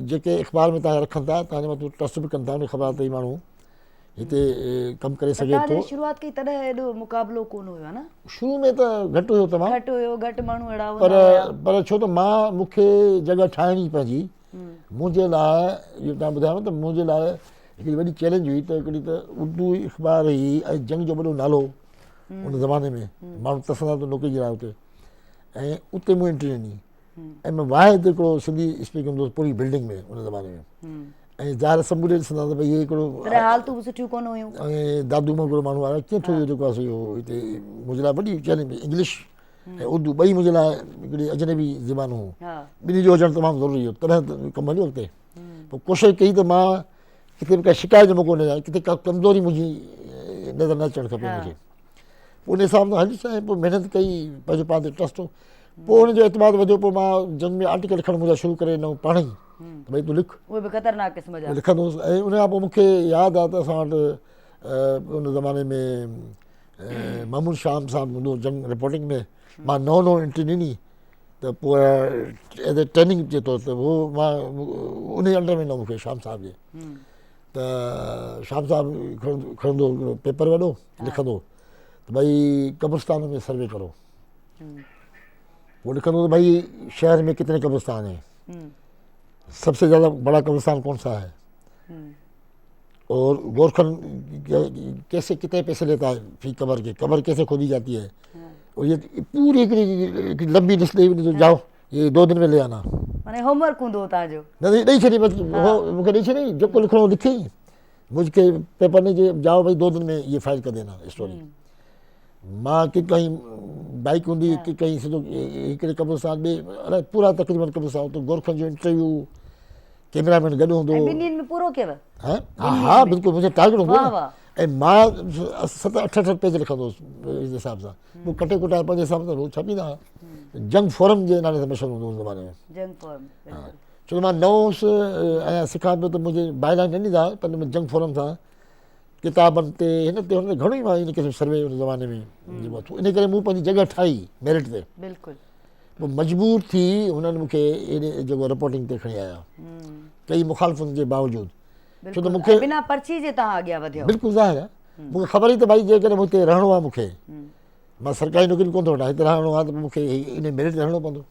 जेके अख़बार में तव्हां रखनि था तव्हांजे मथां ट्रस्ट बि कनि था उन ख़बर अथई माण्हू हिते कमु करे सघे थो शुरूआत कई तॾहिं एॾो मुक़ाबिलो कोन हुयो न शुरू में त घटि हुयो तमामु घटि हुयो घटि माण्हू अहिड़ा पर छो त मूंखे जॻह ठाहिणी पइजी मुंहिंजे लाइ इहो तव्हां ॿुधायो त मुंहिंजे लाइ हिकिड़ी वॾी चैलेंज हुई त हिकिड़ी त उर्दू अख़बार हुई ऐं जंग जो वॾो नालो उन ज़माने में माण्हू तरसंदा त नौकिरी जे लाइ उते ऐं उते मूं एंट्री ॾिनी ऐं मां वाहिद हिकिड़ो सिंधी स्पीक हूंदो पूरी बिल्डिंग में उन ज़माने में ऐं ज़ाहिर समूरे ॾिसंदा त भई इहे हिकिड़ो हालतूं सुठियूं कोन हुयूं ऐं दादू मां हिकिड़ो माण्हू आयो कीअं थियो जेको आहे इहो हिते मुंहिंजे लाइ वॾी चैलेंज इंग्लिश ऐं उर्दू ॿई मुंहिंजे लाइ हिकिड़ी अजनबी ज़बानूं ॿिन्ही जो हुजणु तमामु ज़रूरी हुयो तॾहिं त कमु हलियो अॻिते पोइ कोशिशि कई त मां किथे बि का शिकायत जो मौक़ो न ॾियां किथे का कमज़ोरी मुंहिंजी नज़र न अचणु खपे मूंखे पोइ उन हिसाब सां हलियुसि ऐं पोइ महिनत कई पंहिंजो पाण ते ट्रस्ट हो पोइ हुनजो एतमाद वधियो पोइ मां जंग में आर्टिकल लिखणु मुंहिंजा शुरू करे ॾिनऊं पाण ई त भई तूं लिख उहे बि ख़तरनाक क़िस्म जा लिखंदुसि ऐं उन खां पोइ मूंखे यादि आहे त असां वटि उन ज़माने में महमूद शाम साहब हूंदो जंग रिपोर्टिंग में मां नओं एंट्री ॾिनी त पोइ एज़ ए ट्रेनिंग जे तौर ते उहो मां उन जे अंडर में ॾिनो मूंखे शाम साहिब जे त शाम साहिब खणंदो पेपर वॾो लिखंदो त भई कब्रिस्तान में सर्वे करो वो लिखंदो तो भाई शहर में कितने कब्रिस्तान हैं, सबसे ज़्यादा बड़ा कब्रिस्तान कौन सा है, और गोरखन कैसे कितने पैसे लेता है फी कब्र कैसे खोदी जाती है, और ये पूरी एक लंबी लिस्ट ॾेई जाओ ये 2 दिन में ले आना। माने होमवर्क हूंदो तव्हांजो? न ॾेई छॾी बस मूंखे ॾेई छॾी जेको लिखणो लिखी मुझके पेपर में जाओ भाई 2 दिन में ये फाइल कर देना स्टोरी। मां की कहीं बाइक हूंदी की कहीं सिधो हिकिड़े कब्रिस्तान में अलाए पूरा तक़रीबन कब्रिस्तान तो गोरखन जो इंटरव्यू कैमरामैन गॾु हूंदो। ॿिन्हिनि में पूरो कयव? हा बिल्कुलु मुंहिंजो टारगेट हूंदो ऐं मां 7-8 पेज लिखंदो हुउसि इस हिसाब सां पोइ कटे कुटाए पंहिंजे हिसाब सां रोज़ छापींदा जंग फोरम जे नाले सां मशहूरु हूंदो हुन ज़माने में जंग फोरम। छो त मां नओं हुउसि ऐं सिखां पियो त मुंहिंजे बाइलाइन न ॾींदा पर जंग फोरम सां किताबनि ते हिन ते हुन घणो ई मां इन क़िस्म सर्वे हुन ज़माने में इन करे मूं पंहिंजी जॻह ठाही मेरिट ते बिल्कुलु पोइ मजबूर थी हुननि मूंखे एॾे जेको रिपोर्टिंग ते खणी आया कई मुखालफ़तुनि जे बावजूदि छो त मूंखे बिना पर्ची जे तव्हां अॻियां वधियो। बिल्कुलु ज़ाहिर आहे मूंखे ख़बर ई त भाई जेकॾहिं हुते रहणो आहे मूंखे, मां सरकारी नौकिरी कोन थो वठां, हिते रहणो आहे त मूंखे इन मेरिट ते रहणो पवंदो।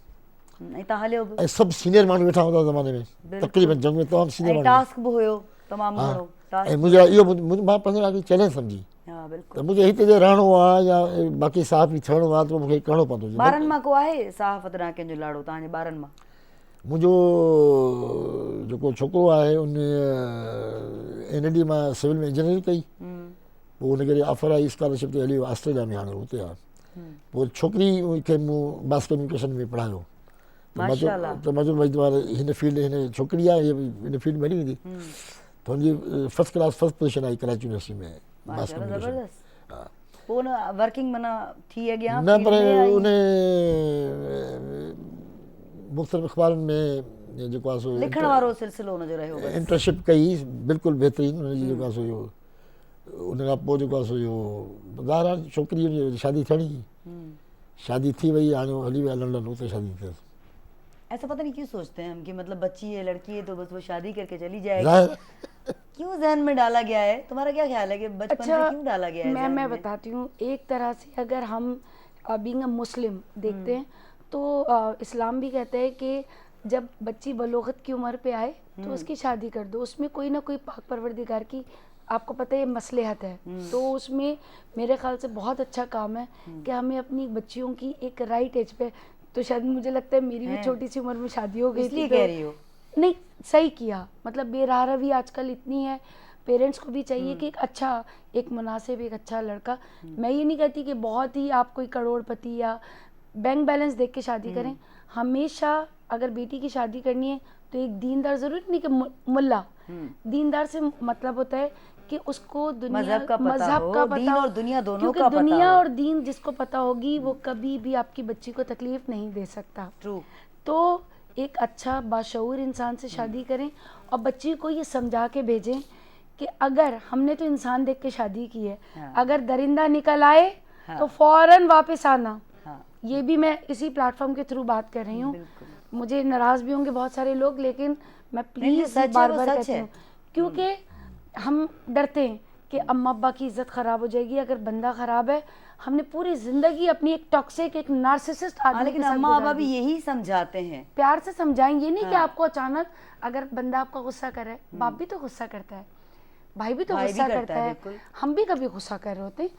ऐं तव्हां हलियो बि ऐं सभु सीनियर माण्हू वेठा हूंदा ज़माने में, तक़रीबन जंग में तमामु सीनियर ऐं माण्हू। टास्क बि हुयो तमामु घणो टास्क। ऐं मुंहिंजा इहो मां पंहिंजे लाइ चैलेंज सम्झी हा त बिल्कुलु। मूंखे हिते जे रहणो आहे या बाक़ी सहाफ़ी थियणो आहे त मूंखे करिणो पवंदो। ॿारनि मां को आहे सहाफ़त रां कंहिंजो लाड़ो तव्हांजे ॿारनि मां? मुंहिंजो जेको छोकिरो आहे उन NLD मां सिविल में इंजीनियरिंग कई, पोइ हुनखे ऑफर आई स्कॉलरशिप ते हली वियो ऑस्ट्रेलिया में, हाणे हुते आहे। पोइ छोकिरी खे मूं मास कम्युनिकेशन में पढ़ायो त मां चयो भई तुम्हारे हिन फील्ड हिन छोकिरी आहे हिन फील्ड में हली वेंदी त हुनजी फर्स्ट क्लास फर्स्ट पोजीशन आई कराची यूनिवर्सिटी में मास कम्युनिकेशन। पोइ न वर्किंग माना थी अॻियां न पर उन मुख़्तलिफ़ अख़बारुनि में जेको आहे सो लिखण वारो सिलसिलो हुनजो रहियो। इंटर्नशिप कई बिल्कुलु बहितरीनु हुनजी जेको आहे सो इहो। उन खां पोइ जेको आहे सो इहो ॿाहिरां छोकिरी जी शादी थियणी, शादी थी वई, हाणे हली विया लंडन, उते शादी थियसि। ऐसा पता नहीं क्यों सोचते हैं हम कि मतलब बच्ची है लड़की है तो बस वो शादी करके चली जाएगी, क्यों जहन में डाला गया है? तुम्हारा क्या ख्याल है कि बचपन से क्यों डाला गया है? मैं बताती हूँ। एक तरह से अगर हम बीइंग अ मुस्लिम देखते हैं तो इस्लाम भी कहता है कि जब बच्ची बलोगत की उम्र पे आए तो उसकी शादी कर दो। उसमें कोई ना कोई पाक परवरदिगार की, आपको पता है, मसलहत है। तो उसमें मेरे ख्याल से बहुत अच्छा काम है कि हमें अपनी बच्चियों की एक राइट एज पे, तो शायद मुझे लगता है मेरी भी छोटी सी उम्र में शादी हो गई थी, कह रही हो नहीं सही किया। मतलब बेरारवी आजकल इतनी है, पेरेंट्स को भी चाहिए कि एक अच्छा, एक मुनासिब, एक अच्छा लड़का। मैं ये नहीं कहती कि बहुत ही आप कोई करोड़पति या बैंक बैलेंस देख के शादी करें। हमेशा अगर बेटी की शादी करनी है तो एक दीनदार, जरूरी नहीं कि मुल्ला, दीनदार से मतलब होता है कि उसको मजहब का पता दीन और दुनिया दोनों का पता दुनिया और दीन जिसको पता होगी वो कभी भी आपकी बच्ची को तकलीफ नहीं दे सकता। ट्रू। तो एक अच्छा बाशऊर इंसान से शादी करें और बच्ची को ये समझा के भेजें कि अगर हमने तो इंसान देख के शादी की है, अगर दरिंदा निकल आए तो फौरन वापस आना। ये भी मैं इसी प्लेटफॉर्म के थ्रू बात कर रही हूँ। मुझे नाराज भी होंगे बहुत सारे लोग, लेकिन मैं प्लीज बार बार कहती हूँ, क्योंकि हम डरते हैं कि अम्मा अब्बा की इज्जत खराब हो जाएगी अगर बंदा खराब है। हमने पूरी जिंदगी अपनी एक टॉक्सिक, एक नार्सिसिस्ट आदमी लेकिन अम्मा अब्बा भी यही समझाते हैं, प्यार से समझाएंगे, नहीं कि आपको अचानक अगर बंदा आपका गुस्सा करे, बाप भी तो गुस्सा करता है, भाई भी तो गुस्सा करता है, हम भी कभी गुस्सा कर रहे होते हैं,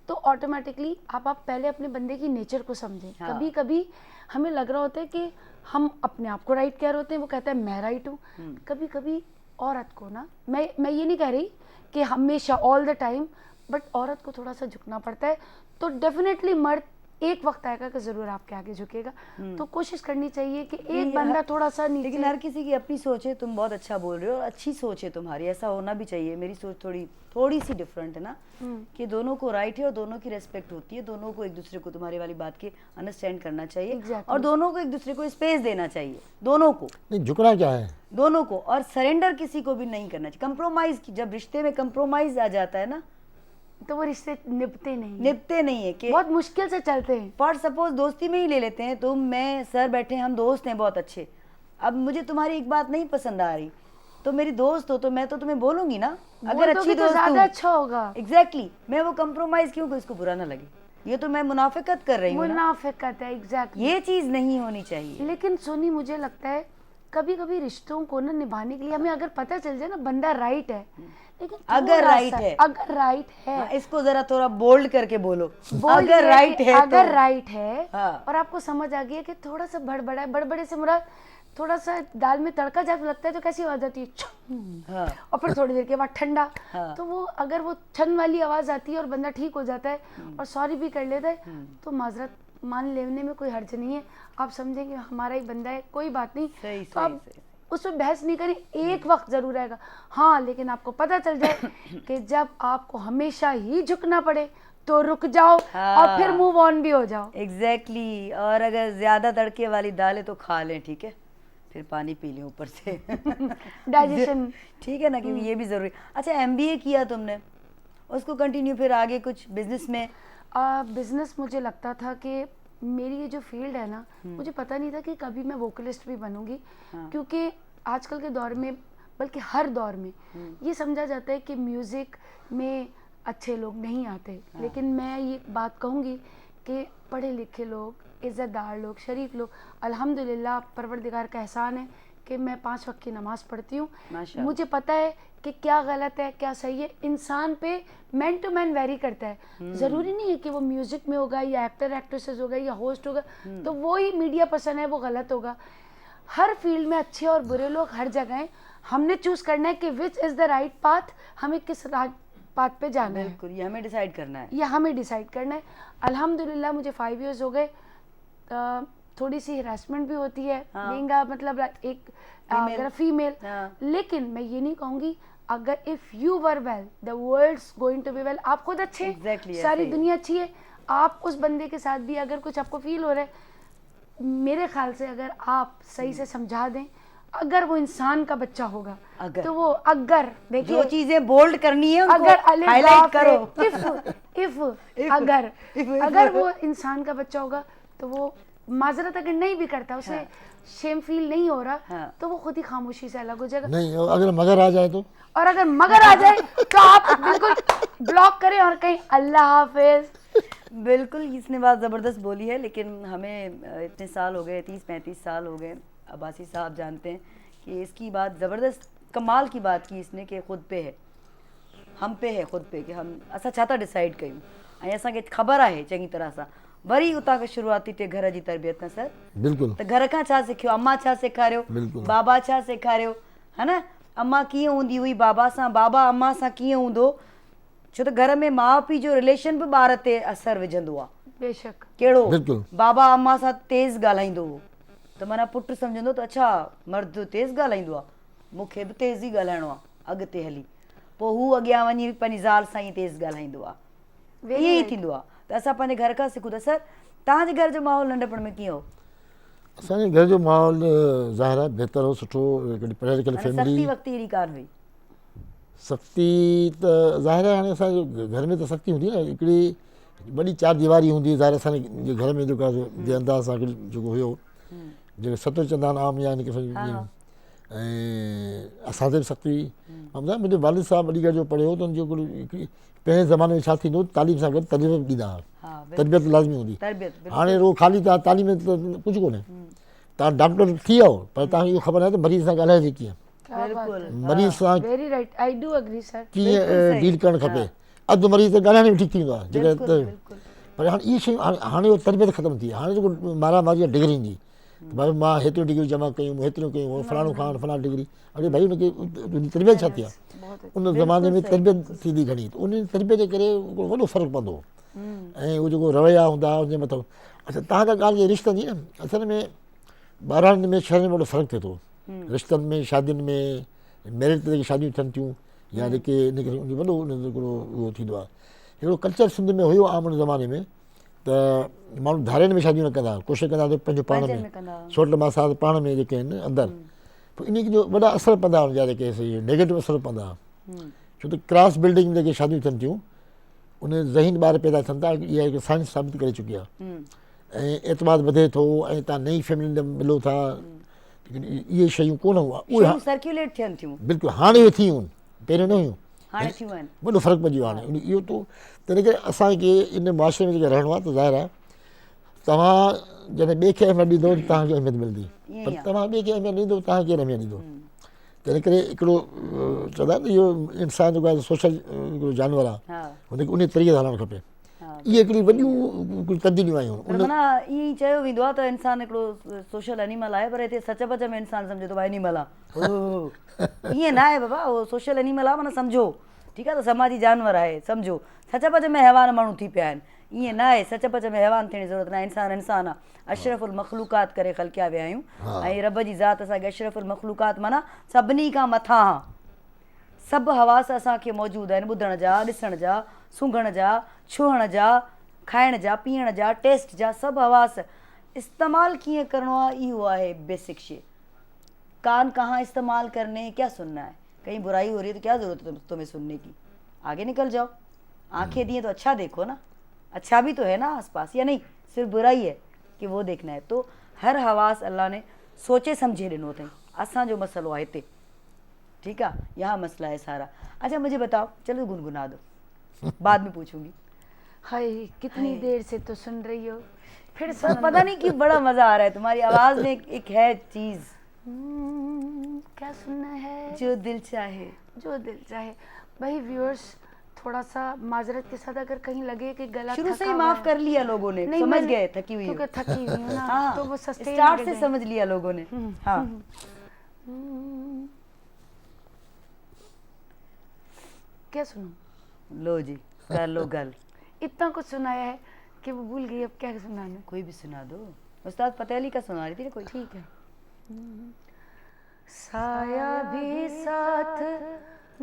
तो ऑटोमेटिकली आप पहले अपने बंदे की नेचर को समझें। कभी कभी हमें लग रहा होता है कि हम अपने आप को राइट कह रहे होते हैं, वो कहता है मैं राइट हूँ। कभी कभी औरत को ना, मैं ये नहीं कह रही कि हमेशा ऑल द टाइम, बट औरत को थोड़ा सा झुकना पड़ता है। तो डेफिनेटली मर्द एक वक्त आएगा कि जरूर आपके आगे झुकेगा। तो कोशिश करनी चाहिए कि एक बंदा थोड़ा सा नीचे। लेकिन हर किसी की अपनी सोच है। तुम बहुत अच्छा बोल रहे हो और अच्छी सोच है तुम्हारी, ऐसा होना भी चाहिए। मेरी सोच थोड़ी सी डिफरेंट है ना, कि दोनों को राइट है और दोनों की रेस्पेक्ट होती है, दोनों को एक दूसरे को, तुम्हारी वाली बात की, अंडरस्टैंड करना चाहिए और दोनों को एक दूसरे को स्पेस देना चाहिए, दोनों को। नहीं, झुकना क्या है, दोनों को, और सरेंडर किसी को भी नहीं करना चाहिए। कंप्रोमाइज, जब रिश्ते में कंप्रोमाइज आ जाता है ना, तो वो रिश्ते निभते नहीं है, कि बहुत मुश्किल से चलते हैं। फॉर सपोज दोस्ती में ही ले लेते हैं, तुम मैं सर बैठे, हम दोस्त हैं बहुत अच्छे, अब मुझे तुम्हारी एक बात नहीं पसंद आ रही, तो मेरी दोस्त हो तो मैं तो तुम्हें बोलूंगी ना, अगर अच्छी दोस्त ज्यादा अच्छा होगा। एग्जैक्टली, मैं वो कंप्रोमाइज क्यों, इसको बुरा ना लगे, ये तो मैं मुनाफिकत कर रही हूँ। मुनाफिकत है, एग्जैक्टली, ये चीज नहीं होनी चाहिए। लेकिन सोनी, मुझे लगता है कभी कभी रिश्तों को ना निभाने के लिए हमें अगर पता चल जाए ना बंदा राइट है, लेकिन अगर राइट है, इसको जरा थोड़ा बोल्ड करके बोलो, अगर राइट है और आपको समझ आ गया कि थोड़ा सा बड़बड़ा है, बड़बड़े से मुराद थोड़ा सा दाल में तड़का जब लगता है तो कैसी आवाज आती है, और फिर थोड़ी देर के बाद ठंडा, तो वो अगर वो छन वाली आवाज आती है और बंदा ठीक हो जाता है और सॉरी भी कर लेता है, तो माजरत मान लेने में कोई हर्ज नहीं है। आप समझेंगे हमारा ही बंदा है, कोई बात नहीं, तो आप उसमें बहस नहीं करें। एक वक्त जरूर आएगा, हाँ, लेकिन आपको पता चल जाए कि जब आपको हमेशा ही झुकना पड़े तो रुक जाओ और फिर मूव ऑन भी हो जाओ। एग्जैक्टली। और अगर ज्यादा तड़के वाली दाल है तो खा लें, ठीक है, फिर पानी पी लें ऊपर से डाइजेशन, ठीक है ना, क्योंकि ये भी जरूरी। अच्छा, MBA किया तुमने, उसको कंटिन्यू फिर आगे कुछ बिजनेस में? बिजनेस मुझे लगता था कि मेरी ये जो फील्ड है ना, मुझे पता नहीं था कि कभी मैं वोकलिस्ट भी बनूंगी, क्योंकि आजकल के दौर में, बल्कि हर दौर में ये समझा जाता है कि म्यूज़िक में अच्छे लोग नहीं आते। लेकिन मैं ये बात कहूँगी कि पढ़े लिखे लोग, इज़्ज़तदार लोग, शरीफ लोग, अल्हम्दुलिल्लाह परवरदिगार का एहसान है कि मैं 5 वक्त की नमाज़ पढ़ती हूँ। मुझे पता है कि क्या गलत है क्या सही है। इंसान पे मैन टू मैन वेरी करता है। ज़रूरी नहीं है कि वो म्यूज़िक में होगा या एक्टर एक्ट्रेसेस होगा या होस्ट होगा तो वो ही मीडिया पर्सन है वो गलत होगा। हर फील्ड में अच्छे और बुरे लोग हर जगह हैं। हमने चूज़ करना है कि which is the right path, हमें किस पाथ पे जाना है। बिल्कुल, ये हमें डिसाइड करना है। ये हमें डिसाइड करना है। अल्हम्दुलिल्लाह मुझे 5 इयर्स हो गए। थोड़ी सी हरासमेंट भी होती है बीइंग मतलब एक अगर फीमेल, लेकिन मैं ये नहीं कहूँगी अगर if you were well the world's going to be well. आप खुद अच्छे हैं, सारी दुनिया अच्छी है। आप उस बंदे के साथ भी अगर कुछ आपको फील हो रहा है, मेरे ख्याल से अगर आप सही से समझा दें, अगर वो इंसान का बच्चा होगा तो वो अगर देखिए जो चीजें बोल्ड करनी है अगर हाईलाइट करो। इफ अगर वो इंसान का बच्चा होगा तो वो माजरत अगर नहीं भी करता, उसे शेम फील नहीं हो रहा तो वो खुद ही खामोशी से अलग हो जाएगा। नहीं, अगर मगर आ जाए तो, और अगर मगर आ जाए तो आप बिल्कुल ब्लॉक करें और कहीं अल्लाह हाफिज। बिल्कुल, इसने बात ज़बरदस्त बोली है। लेकिन हमें इतने साल हो गए, 30-35 साल हो गए, अब्बासी साहब जानते हैं कि इसकी बात ज़बरदस्त कमाल की बात की इसने कि ख़ुद पे है, हम पे है ख़ुद पे कि हम असां छा था डिसाइड कयूं ऐं असांखे ख़बर आहे चङी तरह सां। वरी उतां खां शुरूआती थिए घर जी तरबियत न सर। बिल्कुलु। त घर खां छा सिखियो, अम्मा छा सेखारियो, बाबा छा सेखारियो, है न? अम्मा कीअं हूंदी हुई बाबा सां, बाबा अम्मा सां कीअं हूंदो, छो त घर में माउ पीउ जो रिलेशन बि ॿार ते असरु विझंदो आहे। बेशक। कहिड़ो? बाबा अम्मा सां तेज़ ॻाल्हाईंदो हो त माना पुटु सम्झंदो त अच्छा मर्द तेज़ ॻाल्हाईंदो आहे, मूंखे बि तेज़ ई ॻाल्हाइणो आहे अॻिते हली। पोइ हू अॻियां वञी पंहिंजी ज़ाल सां ई तेज़ ॻाल्हाईंदो आहे। ईअं ई थींदो आहे। त असां पंहिंजे घर खां सिखूं था। सर, तव्हांजे घर जो माहौल नंढपण में कीअं हो? असांजे घर जो माहौल ज़ाहिर आहे बहितर हो, सुठो, पढ़ियल लिखियल फैमिली। सख़्ती वक़्ती अहिड़ी कान हुई? सख़्ती त ज़ाहिर आहे, हाणे असांजे घर में त सख़्ती हूंदी न, हिकिड़ी वॾी 4 दीवारी हूंदी। ज़ाहिर असांजे घर में जेको आहे जे अंदाज़ सां जेको हुयो, जेके सतों चवंदा आहिनि आम, या हिनखे ऐं असांजे बि सख़्ती हुई। मुंहिंजे वालिद साहब अलीगढ़ जो पढ़ियो त हुनजो हिकिड़ी पहिरें ज़माने में छा थींदो, तालीम सां गॾु तरबियत ॾींदा हुआ। तरबियत लाज़मी हूंदी। हाणे रुगो ख़ाली तव्हां तालीम में त कुझु कोन्हे। तव्हां डॉक्टर थी वियो पर तव्हांखे इहो ख़बर आहे त मरीज़ सां ॻाल्हाइजे कीअं, मरीज़ सां कीअं डील करणु खपे। अधु मरीज़ त ॻाल्हाइण में ठीकु थींदो आहे जेकर, पर हाणे इहे शयूं हाणे उहो तरबियत ख़तमु थी आहे। हाणे जेको मारामारी आहे डिग्री ईंदी, भाई मां हेतिरियूं डिग्रियूं जमा कयूं, हेतिरियूं कयूं, फलाणो खान फलाणी डिग्री। अरे भाई हुनखे तरबियत छा थी आहे? उन ज़माने में तरबियत थींदी घणी, त उन तरबियत जे करे वॾो फ़र्क़ु पवंदो हो। ऐं उहो जेको रवैया हूंदा हुनजे मथां। अच्छा, तव्हां त ॻाल्हि रिश्तनि जी न, असल में ॿारनि में शहरनि में वॾो फ़र्क़ु थिए थो। रिश्तनि में, शादियुनि में, मैरिज ते जेके शादियूं थियनि थियूं या जेके इन करे वॾो हिकिड़ो उहो थींदो आहे। हिकिड़ो कल्चर सिंध में हुयो आम ज़माने में त माण्हू धारियुनि में शादियूं न कंदा, कोशिशि कंदा त पंहिंजो पाण में, सोट मासा पाण में जेके आहिनि अंदरि। पोइ इन जो वॾा असर पवंदा हुनजा, जेके नेगेटिव असर पवंदा। छो त क्रॉस बिल्डिंग में जेके शादियूं थियनि थियूं उन ज़हीन ॿार पैदा थियनि था। इहा हिकु साइंस साबित करे चुकी आहे। ऐं एतमाद वधे थो ऐं तव्हां नई फैमिली में मिलो था। लेकिन इहे शयूं कोन हुआ, उहे सर्कुलेट थियनि थियूं। बिल्कुलु हाणे उहे थियूं आहिनि, पहिरियों न हुयूं। हाणे थियूं आहिनि, वॾो फ़र्क़ु पइजी वियो आहे हाणे इहो। तो तंहिं करे असांखे इन मुआशिरे में जेके रहणो आहे त ज़ाहिर आहे तव्हां जॾहिं ॿिए खे अहमियत ॾींदो त तव्हांखे अहमियत मिलंदी, पर तव्हां ॿिए खे अहमियत ॾींदो तव्हांखे केरु अहमियत ॾींदो। तंहिं करे हिकिड़ो चवंदा आहिनि न, इहो इंसान जेको आहे सोशल हिकिड़ो जानवर आहे, हुनखे उन तरीक़े सां हलणु खपे। इहे हिकिड़ी वॾियूं तब्दीलियूं आयूं। माना ईअं ई चयो वेंदो आहे त इंसानु हिकिड़ो सोशल एनिमल आहे, पर हिते सच पच में इंसानु सम्झे थो एनिमल आहे। ईअं न आहे बाबा, उहो सोशल एनिमल आहे, माना सम्झो ठीकु आहे, त समाजी जानवर आहे सम्झो। सच पच में हैवान माण्हू थी पिया आहिनि, ईअं न आहे। सच पच में हैवान थियण जी ज़रूरत न आहे। इंसानु इंसानु आहे, अशरफुल मख़लूक़ात करे ख़लकिया विया आहियूं। ऐं रब जी ज़ात असांखे अशरफुल मख़लूक़ात माना सभिनी खां मथां सभु हवास असांखे मौजूदु आहिनि, ॿुधण जा, ॾिसण जा, सूंघण जा, छुहण जा, खाइण जा, पीअण जा, टेस्ट जा, सभु हवास इस्तेमालु कीअं करिणो आहे, इहो आहे बेसिक शइ। कान कहाँ इस्तेमाल करने क्या सुनना है, कहीं बुराई हो रही है तो क्या ज़रूरत है तुम्हें सुनने की, आगे निकल जाओ। आंखें दिए तो अच्छा देखो ना, अच्छा भी तो है ना आसपास, या नहीं सिर्फ बुराई है कि वो देखना है। तो हर हवास अल्लाह ने सोचे समझे ॾिनो अथई। असांजो मसलो आहे हिते, ठीकु आहे, यहाँ मसला है सारा। अच्छा मुझे बताओ, चलो गुनगुना दो। बाद में पूछूंगी। हाय कितनी देर से तो सुन रही हो, फिर पर पता नहीं क्यों बड़ा मजा आ रहा है, तुम्हारी आवाज में एक है चीज। क्या सुनना है? जो दिल चाहे। जो दिल चाहे। भाई व्यूअर्स, थोड़ा सा माजरत के साथ अगर कहीं लगे कि गला शुरू से थका ही हुआ माफ है। कर लिया लोगों ने, नहीं, समझ मैंने- गए थकी हुई हो। क्योंकि थकी हुई हूँ ना, हाँ, तो वो सस्टेन स्टार्ट से समझ लिया लोगों ने। हाँ, क्या सुनूं? लो जी, कर लो गल। इतना कुछ सुनाया है कि वो भूल गई अब क्या सुनाना। कोई भी सुना दो। उस्ताद फतेह अली का सुना रही थी ना कोई। ठीक है। साया भी साथ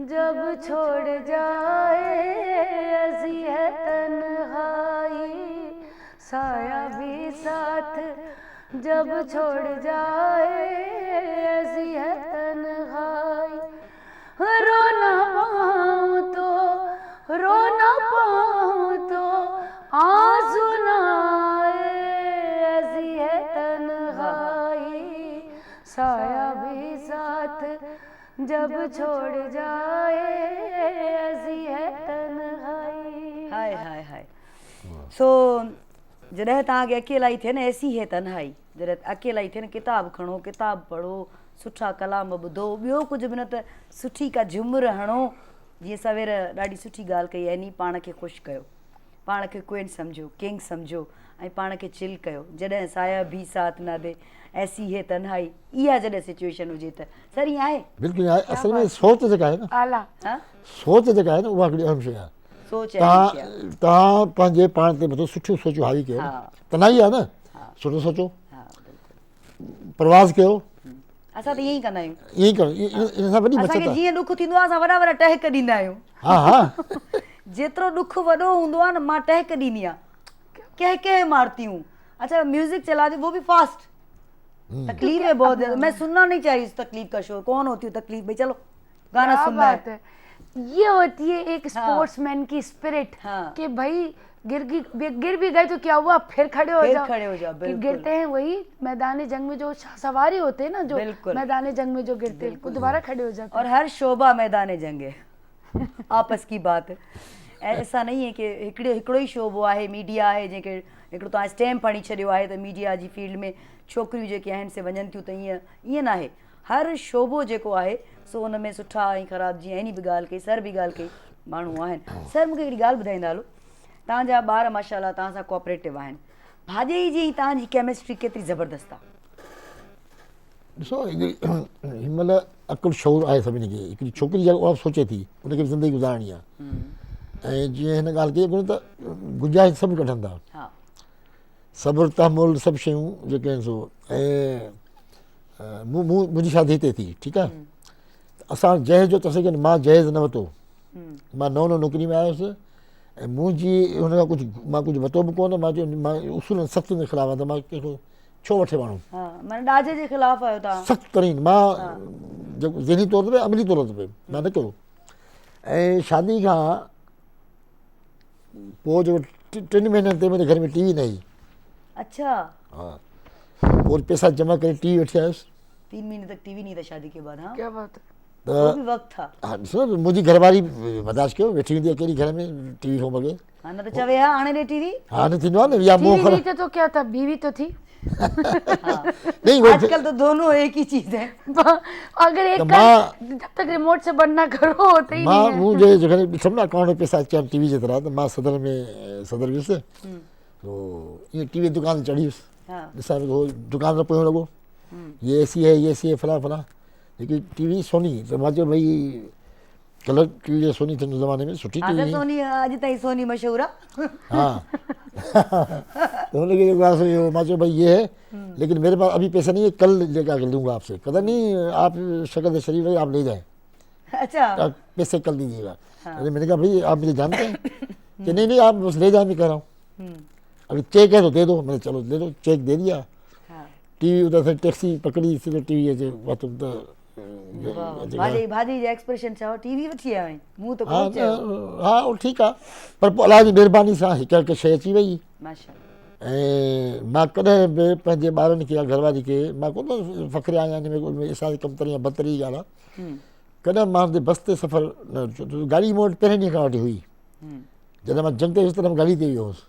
जब छोड़ जाए, ऐसी है तन्हाई। साया भी साथ जब छोड़ जाए, ऐसी है तन्हाई। रो ना पाऊं तो, रो ना पाऊं तो आंसू ना आए, ऐसी है तन्हाई। साया भी साथ जब छोड़ जाए, ऐसी है तन्हाई। हाय हाय हाय। सो जॾहिं तव्हांखे अकेलाई थिए न, ऐसी है तन्हाई, जॾहिं अकेलाई थिए न, किताब खणो, किताब पढ़ो, सुठा कलाम ॿुधो, ॿियो कुझु बि न त सुठी का झुमर हणो। जीअं सवेर ॾाढी सुठी ॻाल्हि कई आहे नी, पाण खे ख़ुशि कयो, पाण खे क्वीन सम्झो, किंग सम्झो ऐं पाण खे चिल कयो। जॾहिं साया भी साथ न दे, ऐसी है तन्हाई, इहा जॾहिं सिचुएशन हुजे त सर ईअं आहे। बिल्कुलु आहे। असल में सोच जेका आहे न, आला। हाँ? सोच जेका आहे न उहा हिकिड़ी अहम शइ आहे। सोच आहे। तव्हां पंहिंजे पाण ते मतिलबु सुठियूं सोचूं हावी कयो, हा। तनाई आहे न, सुठो सोचो, हा, बिल्कुलु। प्रवास कयो, असां त ईअं ई कंदा आहियूं। ईअं ई करो। इन सां वॾी बचत असांखे आहे। जीअं ॾुख थींदो आहे असां वॾा वॾा टहक ॾींदा आहियूं। हा हा जेतिरो ॾुख वॾो हूंदो आहे न, मां टहक ॾींदी आहियां, कह मारती हूँ। अच्छा म्यूजिक चला दे, वो भी फास्ट। तकलीफ है बहुत ज्यादा, मैं सुनना नहीं चाहिए इस तकलीफ का शोर। कौन होती है तकलीफ? भाई चलो गाना क्या सुनना बात है। ये होती है एक स्पोर्ट्समैन की स्पिरिट, हाँ। कि भाई गिर भी गए तो क्या हुआ, फिर खड़े हो फिर जाओ। खड़े हो जाओ, कि बिल्कुल। गिरते हैं वही मैदान जंग में जो सवारी होते हैं ना, जो बिल्कुल। मैदान जंग में जो गिरते हैं वो दोबारा खड़े हो जाते और हर शोभा मैदान जंग है। आपस की बात है। ऐसा नहीं है कि हिकिड़ो ई शोबो आहे, मीडिया आहे जंहिंखे हिकिड़ो तव्हां स्टैम्प हणी छॾियो आहे त मीडिया जी फील्ड में छोकिरियूं जेके आहिनि से वञनि थियूं, त ईअं न आहे। हर शोबो जेको आहे सो उन में सुठा ऐं ख़राब, जीअं इनी बि ॻाल्हि कई, सर बि ॻाल्हि कई, माण्हू आहिनि। सर मूंखे हिकिड़ी ॻाल्हि ॿुधाईंदा हलो, तव्हांजा ॿार माशाल्लाह तव्हां सां कोऑपरेटिव आहिनि, भाॼई जी तव्हांजी केमिस्ट्री केतिरी ज़बरदस्त आहे। ॾिसो हिन महिल अकुलु शौर आहे सभिनी खे। हिकिड़ी छोकिरी जेका उहा सोचे थी, उनखे बि ज़िंदगी गुज़ारणी आहे, ऐं जीअं हिन ॻाल्हि कई कोन्हे त गुंजाइश सभु कढनि था। हा, सब्र तहमुल सभु शयूं जेके आहिनि सो। ऐं मुंहिंजी शादी हिते थी, ठीकु आहे। असां जहेज़ जो तसे मां जहेज़ न वरितो, मां नओं नौकिरी में आयुसि, ऐं मुंहिंजी हुन खां मां कुझु वरितो बि कोन। मां चयो मां उसूलनि सख़्तुनि जे ख़िलाफ़ु आहियां, त मां कंहिंखो छो वठे माण्हू। हा, माना ॾाजे जे ख़िलाफ़ आहियो तव्हां। सख़्तु तरीन मां जेको ज़हनी तौर ते अमली तौर ते मां न कयो। ऐं शादी खां पोइ जेको 3 महीननि ते मुंहिंजे घर में टीवी न हुई। अच्छा, हाँ, और पैसा जमा करे टीवी वठी आयुसि। 3 महीने तक टीवी नहीं था शादी के बाद। हाँ, क्या बात है। वो भी वक्त था। हाँ ॾिसो मुंहिंजी घरवारी बर्दाश्त कयो, वेठी हूंदी अकेली घर में टीवी खां बग़ैर। हाँ, न तो चवे हा हाणे ॾे टीवी। हा न थींदो आहे न, या टीवी मुंहुं नहीं ख़राब। थे तो क्या था, बीवी तो थी। नहीं वो आजकल तो दोनों एक ही चीज है। अगर एक तो जब तक रिमोट से बंद ना करो होते ही मां नहीं है। मुंहिंजे जॾहिं ॾिठमि न अकाउंट में पैसा अची विया टीवी जे तरह, त मां सदर में सदर वियुसि, तो ईअं टीवी दुकान ते चढ़ी वियुसि। हाँ, ॾिसां हो दुकान ते पियो लॻो, ये एसी है, ये एसी है, फलां फलां। लेकिन टीवी सोनी, त मां चयो भई कलर टीवी जो सोनी थियण ज़माने में सुठी हाँ, टीवी। तो सोनी अॼु ताईं सोनी मशहूर आहे। हाँ तो उन्होंने जेको आहे सो इहो मां चयो भाई ये है, लेकिन मेरे पास अभी पैसा नहीं है, कल लेकर आके लूँगा आपसे। पता नहीं आप शक्ल से शरीफ है, आप ले जाएं, अच्छा, आप पैसे कल दीजिएगा। अरे मैंने कहा भाई आप मुझे जानते हैं कि नहीं आप बस ले जाए, मैं कह रहा हूँ। अभी चेक है तो दे दो। मैंने चलो दे दो, चेक दे दिया। हाँ, टीवी उधर से टैक्सी पकड़ी, सीधे टीवी अचे तुम तो भाॼी जा एक्सप्रेशन चओ, टीवी वठी आयो आहीं, मूं त हाँ कोन चयो। हाँ वो ठीकु आहे, पर पोइ अलाह जी महिरबानी सां हिकु हिकु शइ अची वई। माशाल्लाह। ऐं मां कॾहिं बि पंहिंजे ॿारनि खे या घरवारी खे मां कोन फ़ख़्रिया आहियां, हिन में असांजी कमतरी या बदतरी जी ॻाल्हि आहे। कॾहिं मां बस ते सफ़र न, गाॾी मूं वटि पहिरें ॾींहं खां वठी हुई, जॾहिं मां जंग ते वियुसि तॾहिं गाड़ी ते वियो हुउसि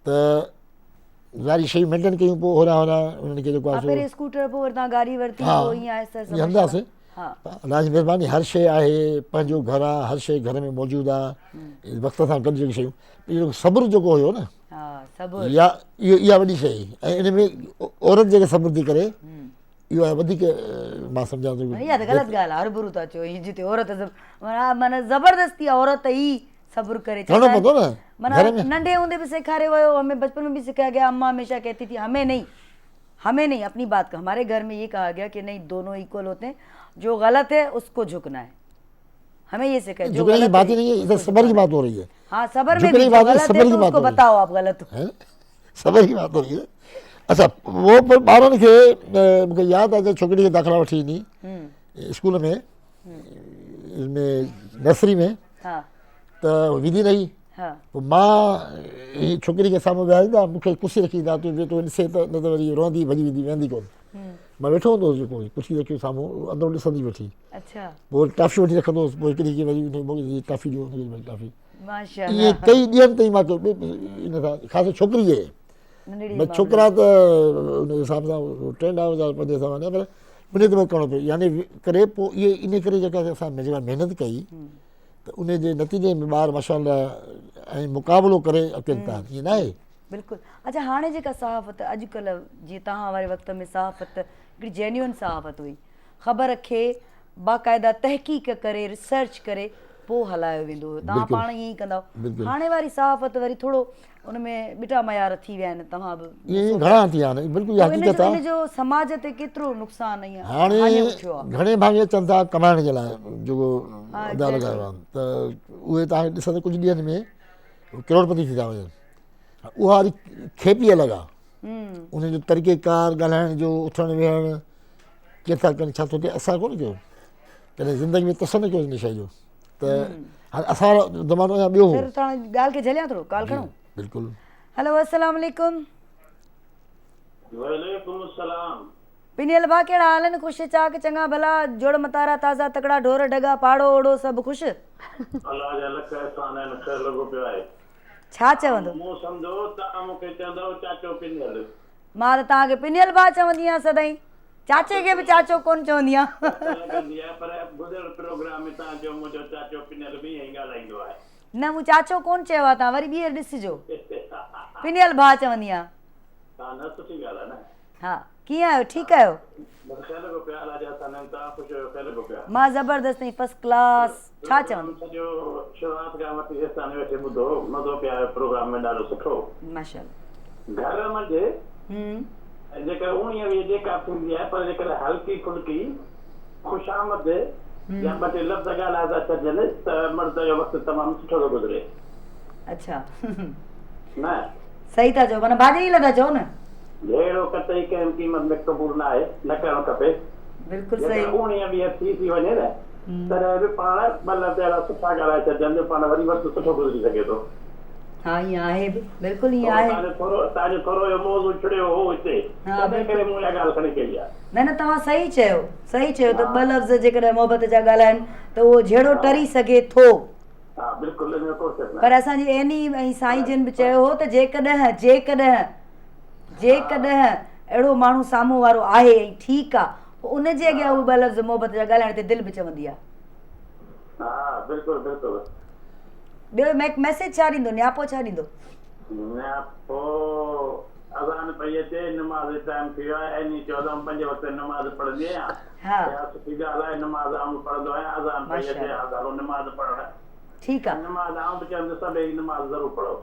त ज़ारी शयूं मेंटेन कयूं, पोइ होॾां उन्हनि खे जेको आहे पहिरीं स्कूटर, पोइ तव्हां गाड़ी वरिती, पोइ ईअं आहिस्ते आहिस्ते हलंदासीं। हा अलाह जी महिरबानी, हर शइ आहे, पंहिंजो घरु आहे, हर शइ घर में मौजूदु आहे, वक़्त सां गॾु जेकी शयूं, इहो सब्र जेको हुयो न, हा सब्र, इहा वॾी शइ हुई। ऐं इन में औरत जेके सब्र थी करे, इहो आहे वधीक मां सम्झां थो। इहा त ग़लति ॻाल्हि आहे, हरभरू था चओ हीअ जिते औरत माना ज़बरदस्ती आहे औरत ई सब्र करे, करिणो पवंदो न माना नंढे हूंदे भी सिखारे हुयो, हमें बचपन में भी सिखाया गया, अम्मा हमेशा कहती थी हमें नहीं, अपनी बात का, हमारे घर में ये कहा गया कि नहीं, दोनों इक्वल होते हैं, जो गलत है उसको झुकना है, हमें ये सिखाया। झुकने की बात ही नहीं है, इधर सब्र की बात हो रही है। हाँ सब्र में भी जो गलत है तो उसको बताओ आप गलत हो, सब्र की बात हो रही है। अच्छा, वो ॿारनि खे मूंखे यादि आहे जब छोकिरी खे दाख़िला वठी ईंदी स्कूल में, इसमें नर्सरी में, हाँ त विधी रही, हाँ पोइ मां छोकिरी खे साम्हूं विहारींदा, मूंखे कुर्सी रखी ईंदा, तूं वेठो ॾिसे त न त वरी रहंदी भॼी वेंदी कोन, मां वेठो हूंदो हुउसि, जेको कुर्सी रखी साम्हूं अंदरि ॾिसंदी वेठी, अच्छा पोइ टॉफी वठी रखंदो हुउसि, पोइ हिकिड़ी खे वरी टॉफी ॾियो, टॉफी, माशाल्लाह, ईअं कई ॾींहंनि ताईं मां इन सां ख़ासि छोकिरी जे, नंढड़ी छोकिरा त उन हिसाब सां ट्रेंड आहे 5,000 सामान, पर उन ते करिणो पियो, यानी करे पोइ इहे इन करे जेका असां जेका महिनत कई त उन जे नतीजे में ॿार माशाल्लाह ऐं मुक़ाबिलो करे अॻिते था, ईअं न आहे। बिल्कुलु। अच्छा, हाणे जेका सहाफ़त अॼुकल्ह जीअं तव्हां वारे वक़्त में सहाफ़त हिकिड़ी जेन्युइन सहाफ़त हुई, ख़बर खे बाक़ाइदा तहक़ीक़ करे रिसर्च करे पोइ हलायो वेंदो हुयो, तव्हां पाण ईअं ई कंदा हुओ। हाणे वारी सहाफ़त वरी थोरो उन में ॿिटा मयार थी विया आहिनि, तव्हां बि ईअं घणा थी विया आहिनि, बिल्कुलु हक़ीक़त आहे। हिनजो समाज ते केतिरो नुक़सानु आहे, हाणे घणे भाङे अचनि था कमाइण जे लाइ, जेको अदा लॻायो आहे, त उहे तव्हांखे ॾिसंदे कुझु ॾींहंनि में करोड़पति थी था वञनि, उहा वरी खेपी अलॻि आहे, उनजो तरीक़ेकार ॻाल्हाइण जो, उथण वेहण केतिरा कनि, छा थो थिए असां कोन कयो, कॾहिं ज़िंदगी में तसनि कयो इन शइ जो, त हाणे असां ज़मानो अञा ॿियो हो। ॻाल्हि खे झलिया थोरो, कॉल खणो। बिल्कुलु। हेलो, अस्सलाम वालेकुम। वालेकुम अस्सलाम। पिनियल भाउ कहिड़ा हाल आहिनि? ख़ुशि चाक चङा भला, जोड़ मतारा ताज़ा तकड़ा, ढोर ढगा पाड़ो ओड़ो सभु ख़ुशि? अल्लाह जा लख एहसान आहिनि, ख़ैर लॻो पियो आहे। छा चवंदो? मूं सम्झो तव्हां मूंखे चवंदव चाचो पिनियल, मां त तव्हांखे पिनियल भाउ चवंदी आहियां सदाईं, चाचे खे बि चाचो कोन चवंदी आहियां। लॻंदी आहे, पर गुज़िरियल प्रोग्राम में तव्हां चयो मुंहिंजो चाचो पिनियल बि ईअं ई ॻाल्हाईंदो आहे। न, मूं चाचो कोन चयो आहे, तव्हां वरी ॿीहर ॾिसिजो, पिनियल भाउ चवंदी आहियां। हा, न सुठी ॻाल्हि आहे न। हा, कीअं आहियो? ठीकु आहियो? ख़ैर लॻो पियो, अलाह जा एहसान आहिनि, तव्हां ख़ुशि आहियो? ख़ैर लॻो पियो? मां ज़बरदस्त ऐं फर्स्ट क्लास। छा चवंदो? सॼो शुरूआत खां वठी हेसिताईं वेठे ॿुधो, मज़ो पियो आयो, प्रोग्राम में ॾाढो सुठो। माशाल्लाह। घर मंझि जेकर 19-20 जेका थींदी आहे, पर जेकर हल्की फुल्की ख़ुशामद या ॿ टे लफ़्ज़ ॻाल्हाए था छॾजनि त मर्द जो वक़्तु तमामु सुठो थो गुज़रे। अच्छा, न सही था चओ, माना भाॼी था चओ न, जहिड़ो कतई कंहिं क़ीमत में क़बूल न आहे, न करणु खपे। बिल्कुलु सही। 19-20 थी वञे न, तॾहिं बि पाण ॿ लफ़्ज़ अहिड़ा सुठा ॻाल्हाए छॾजनि, पाण वरी वक़्तु सुठो गुज़री सघे थो। हाँ, ईअं आहे, बिल्कुलु ईअं आहे। तव्हांजो थोरो इहो मौज़ू छिड़ियो हो हिते, तंहिं करे मूं इहा ॻाल्हि खणी कई आहे। न, तव्हां सही चयो त ॿ लफ़्ज़ जेकॾहिं मोहबत जा ॻाल्हाइनि त उहो जहिड़ो टरी सघे थो। हा, बिल्कुलु, इन को शक न। पर असांजी एनी ऐं साईं जिन बि चयो हो त जेकॾहिं अहिड़ो माण्हू साम्हूं वारो आहे ऐं ठीकु आहे, पोइ उनजे अॻियां उहे ॿ लफ़्ज़ मोहबत जा ॻाल्हाइण ते दिलि बि चवंदी आहे। हा, बिल्कुलु बिल्कुलु। ॿियो मैसेज छा ॾींदो, न्यापो छा ॾींदो? न्यापो अज़ान पई अचे, नमाज़ टाइम थी वियो आहे, ऐं 14-5 वक़्त नमाज़ पढ़ंदी आहियां। हा, सुठी ॻाल्हि आहे, नमाज़ आऊं पढ़ंदो आहियां, अज़ान पई अचे, हलो नमाज़ पढ़ण। ठीकु आहे, नमाज़ आऊं बि चवंदो सभई नमाज़ ज़रूरु पढ़ो।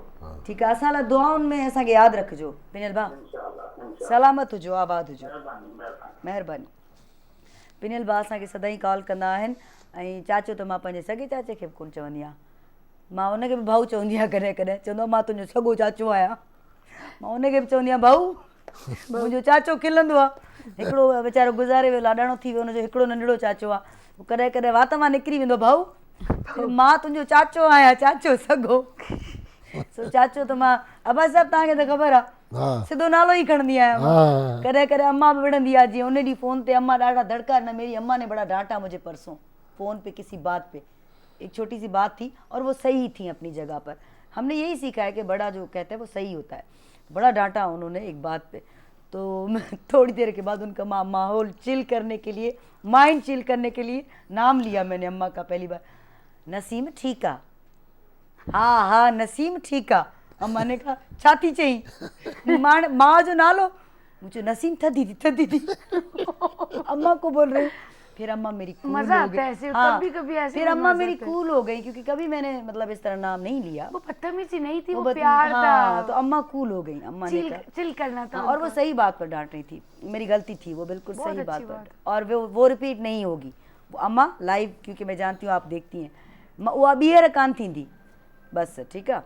ठीकु आहे। असां लाइ दुआउनि में असांखे यादि रखिजो पिनियल भाउ। इंशाअल्लाह, सलामत हुजो, आबाद हुजो, महिरबानी। महिरबानी। पिनियल भाउ असांखे सदाईं कॉल कंदा आहिनि, ऐं चाचो त मां पंहिंजे सॻे चाचे खे बि कोन चवंदी आहियां, मां हुनखे बि भाऊ चवंदी आहियां, कॾहिं कॾहिं चवंदो मां तुंहिंजो सॻो चाचो आहियां, मां हुनखे बि चवंदी आहियां भाऊ, मुंहिंजो चाचो खिलंदो आहे। हिकिड़ो वीचारो गुज़ारे वियो, लाॾाणो थी वियो, हुनजो हिकिड़ो नंढिड़ो चाचो आहे, कॾहिं कॾहिं वात मां निकिरी वेंदो, भाऊ मां तुंहिंजो चाचो आहियां, चाचो सॻो। सो चाचो त मां अब्बा साहिबु तव्हांखे त ख़बर आहे, सिधो नालो ई खणंदी आहियां। कॾहिं कॾहिं अम्मा बि विढ़ंदी आहे, जीअं उन ॾींहुं फ़ोन ते अम्मा ॾाढा दड़का, न मेरी अम्मा ने बड़ा डांटा मुझे परसों फ़ोन पे किसी बात पे, एक छोटी सी बात थी और वो सही थी अपनी जगह पर। हमने यही सीखा है कि बड़ा जो कहते हैं वो सही होता है। बड़ा डांटा उन्होंने एक बात पे, तो मैं थोड़ी देर के बाद उनका माहौल चिल करने के लिए, माइंड चिल करने के लिए नाम लिया मैंने अम्मा का पहली बार, नसीम ठीका। हाँ हाँ नसीम ठीका। अम्मा ने कहा छाती चाहिए माँ जो नालो, मुझे नसीम थदी थी अम्मा को बोल रही। फिर अम्मा मेरी कूल मजा हो आता है गई। ऐसे, हाँ, कभी ऐसे फिर अम्मा मेरी कूल हो गई, क्योंकि कभी मैंने मतलब इस तरह नाम नहीं लिया। वो बदतमीजी नहीं थी, वो प्यार हाँ, था। तो अम्मा कूल हो गई। अम्मा ने कहा चिल करना था। और वो सही बात पर डांट रही थी, मेरी गलती थी, वो बिल्कुल बहुत सही बात अच्छी पर, और वो रिपीट नहीं होगी। वो अम्मा लाइव, क्योंकि मैं जानती हूँ आप देखती हैं, वो ॿीहर कान थींदी बस, ठीक है।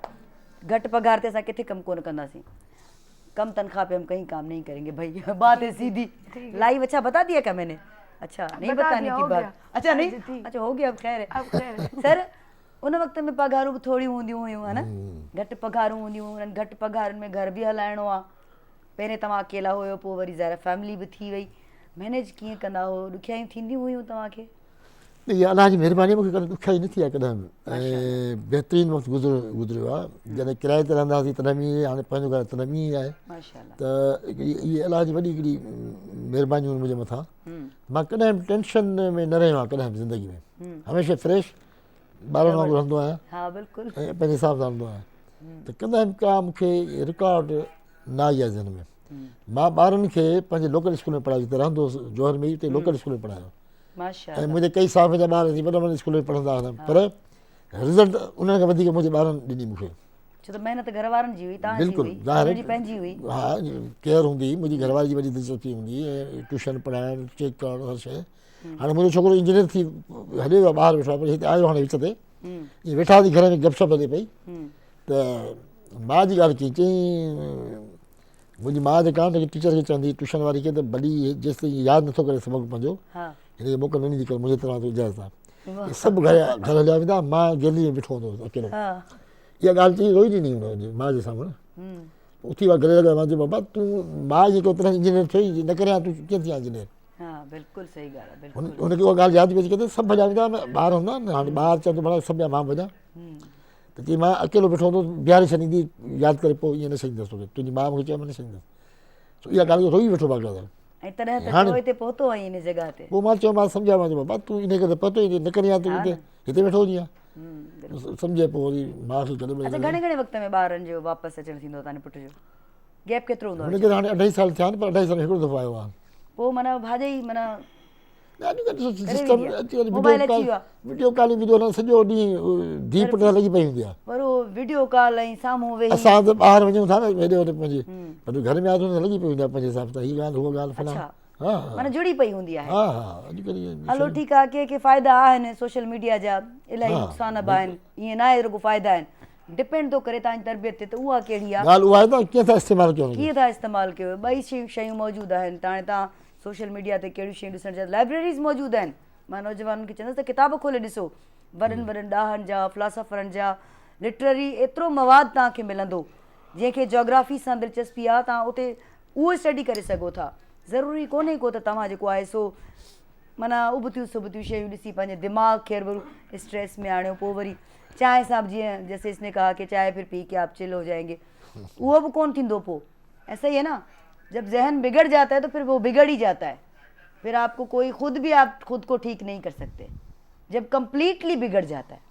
घट पगार ते असां किथे कम कोन कंदासीं, कम तनख्वाह पे हम कहीं काम नहीं करेंगे भाई। बात है सीधी। लाइव अच्छा बता दिया क्या मैंने? अच्छा नहीं बतानी थी बात। अच्छा नहीं, अच्छा हो गया, अब खैर है। सर उन वक़्त में पघारूं बि थोड़ी हूंदियूं हुयूं, है न, घटि पघारूं हूंदियूं, उन्हनि घटि पघारनि में घर बि हलाइणो आहे। पहिरें तव्हां अकेला हुयो, पोइ वरी ज़ाहिर फैमिली बि थी वई, मैनेज कीअं कंदा हो? ॾुखियाइयूं थींदियूं हुयूं तव्हांखे? इहा अलाह जी महिरबानी, मूंखे कॾहिं ॾुखियाई न थी आहे कॾहिं। ऐं बहितरीनु वक़्तु गुज़रियो आहे। जॾहिं किराए ते रहंदा हुआसीं तॾहिं बि, हाणे पंहिंजो घर तॾहिं बि आहे। त इहा अलाह जी वॾी हिकिड़ी महिरबानी मुंहिंजे मथां। मां कॾहिं बि टेंशन में न रहियो आहियां कॾहिं बि ज़िंदगी में, हमेशह फ्रेश ॿारनि वांगुरु रहंदो आहियां। हा बिल्कुलु। ऐं पंहिंजे हिसाब सां रहंदो आहियां। त कॾहिं बि का मूंखे रिकॉर्ड न आई आहे ज़हन में। मां ॿारनि खे पंहिंजे लोकल स्कूल में पढ़ायो, जिते रहंदो हुउसि जौहर में, हिते लोकल स्कूल में पढ़ायो। ऐं मुंहिंजे कई साल जा ॿार वॾनि वॾनि स्कूल में पढ़ंदा हुआ, पर रिज़ल्ट उन्हनि खां वधीक मुंहिंजे ॿारनि ॾिनी मूंखे। छो त महिनत घर वारनि जी हुई, तव्हांजी बिल्कुलु हुई, ज़ाहिर उन्हनि जी पंहिंजी हुई। हा, केयर हूंदी, मुंहिंजी घरवारी जी वॾी दिलचस्पी हूंदी, ऐं ट्यूशन पढ़ाइणु, चेक करणु, हर शइ। हाणे मुंहिंजो छोकिरो इंजीनियर थी हले वियो आहे, ॿाहिरि वेठो आहे, पर हिते आयो हाणे विच ते, ईअं वेठा हुआसीं घर में गपशप हले पई, त माउ जी ॻाल्हि कई, चई मुंहिंजी माउ जेका टीचर खे चवंदी ट्यूशन वारी खे, त भली जेसि ताईं यादि नथो करे सबक़ु पंहिंजो, हिनखे मोकल न ॾींदी कर, मुंहिंजे तरफ़ां तो इजाज़त आहे। सभु घर हलिया वेंदा, मां गैलरी में बीठो हूंदो हुउसि अकेलो। इहा ॻाल्हि चई रोई ॾिनी हुन माउ जे साम्हूं। उथी वियो गले लॻायो, मां चयो बाबा तूं माउ जेको तरह इंजीनियर थियो न करे, तूं कीअं थी आहे इंजीनियर? बिल्कुलु सही ॻाल्हि आहे। हुनखे उहा ॻाल्हि यादि पई अचे, कहंदे सभु भॼा वेंदा, ॿार हूंदा न, हाणे ॿार चवंदो भला सभु ॿिया मां भॼा, त चई मां अकेलो बीठो हूंदो, बीहारे छॾींदी यादि करे, पोइ ईअं न छॾींदसि तोखे, तुंहिंजी माउ मूंखे चयो मां न छॾींदसि। इहा ॻाल्हि रोई वेठो बाक़ाइदा। ऐं तॾहिं त हाणे हिते पहुतो आई इन जॻह ते। पोइ मां चयो, मां सम्झायो, मां चयो बाबा तूं इनखे त पतो ई न करे, तूं हिते वेठो हुजी आहे, सम्झे। पोइ वरी माउ खे गॾु अच्छा, घणे वक़्त में ॿारनि जो वापसि अचणु थींदो तव्हांजे पुट जो? गैप केतिरो हूंदो? हुनखे त हाणे 2.5 साल थिया आहिनि, पर 2.5 साल हिकिड़ो दफ़ो आयो आहे। पोइ माना भाॼई माना वीडियो कॉलिंग सॼो ॾींहुं धीउ पुट सां लॻी पई हूंदी आहे, पर उहो वीडियो कॉल ऐं साम्हूं वेही असां त ॿाहिरि वञूं था न हेॾे होॾे पंहिंजे, पर घर में आदमी लॻी पई हूंदी आहे पंहिंजे हिसाब सां, हीअ ॻाल्हि उहा ॻाल्हि फलां। हा, माना जुड़ी पई हूंदी आहे। हा हा, अॼुकल्ह हलो ठीकु आहे, के फ़ाइदा आहिनि सोशल मीडिया जा, इलाही नुक़सान बि आहिनि, ईअं न आहे रुॻो फ़ाइदा आहिनि, डिपेंड थो करे तव्हांजी तरबियत ते, त उहा कहिड़ी आहे, ॻाल्हि उहा आहे न, कीअं था इस्तेमालु कयो, कीअं था इस्तेमालु कयो। ॿई शयूं मौजूदु आहिनि। त हाणे तव्हां सोशल मीडिया ते कहिड़ियूं शयूं ॾिसण चाहियो? लाइब्रेरीज़ मौजूदु आहिनि। मां नौजवाननि खे चवंदसि त किताब खोले ॾिसो, वॾनि वॾनि ॾाहनि जा, फ़िलासफ़रनि जा, लिटररी एतिरो मवादु तव्हांखे मिलंदो। जंहिंखे जोग्राफ़ी सां दिलचस्पी आहे, तव्हां उते उहो स्टडी करे सघो था। ज़रूरी कोन्हे को त तव्हां जेको आहे सो माना उबतियूं सुबतियूं शयूं ॾिसी पंहिंजे दिमाग़ खे स्ट्रेस में आणियो। पोइ वरी चांहि सां बि, जीअं जैसे इसने कहा कि चाय फिर पी के आप चिल हो जाएंगे, उहो बि कोन थींदो पोइ। ऐसा ही है ना, जब जहन बिगड़ जाता है तो फिर वो बिगड़ ही जाता है, फिर आपको कोई खुद भी आप खुद को ठीक नहीं कर सकते जब कंप्लीटली बिगड़ जाता है।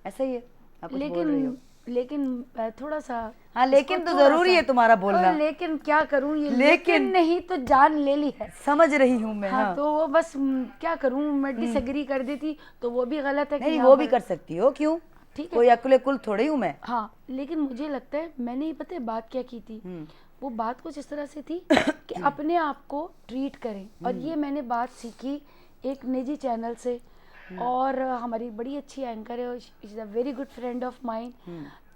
ऐसा ही है। आप कुछ बोल रही हो? लेकिन थोड़ा सा, हाँ लेकिन तो जरूरी है तुम्हारा बोलना। लेकिन क्या करूं, ये लेकिन नहीं तो जान ले ली है। समझ रही हूँ मैं। हाँ, तो वो बस क्या करूं, मैं डिसएग्री कर देती तो वो भी गलत है। नहीं, वो भी कर सकती हो, क्यों? ठीक है, कोई अकुले कुल थोड़ी हूँ मैं। हाँ, लेकिन मुझे लगता है मैंने ये पता है बात क्या की थी, वो बात कुछ इस तरह से थी कि अपने आप को ट्रीट करें। और ये मैंने बात सीखी एक निजी चैनल से, और हमारी बड़ी अच्छी एंकर है, is a very good friend of माइन।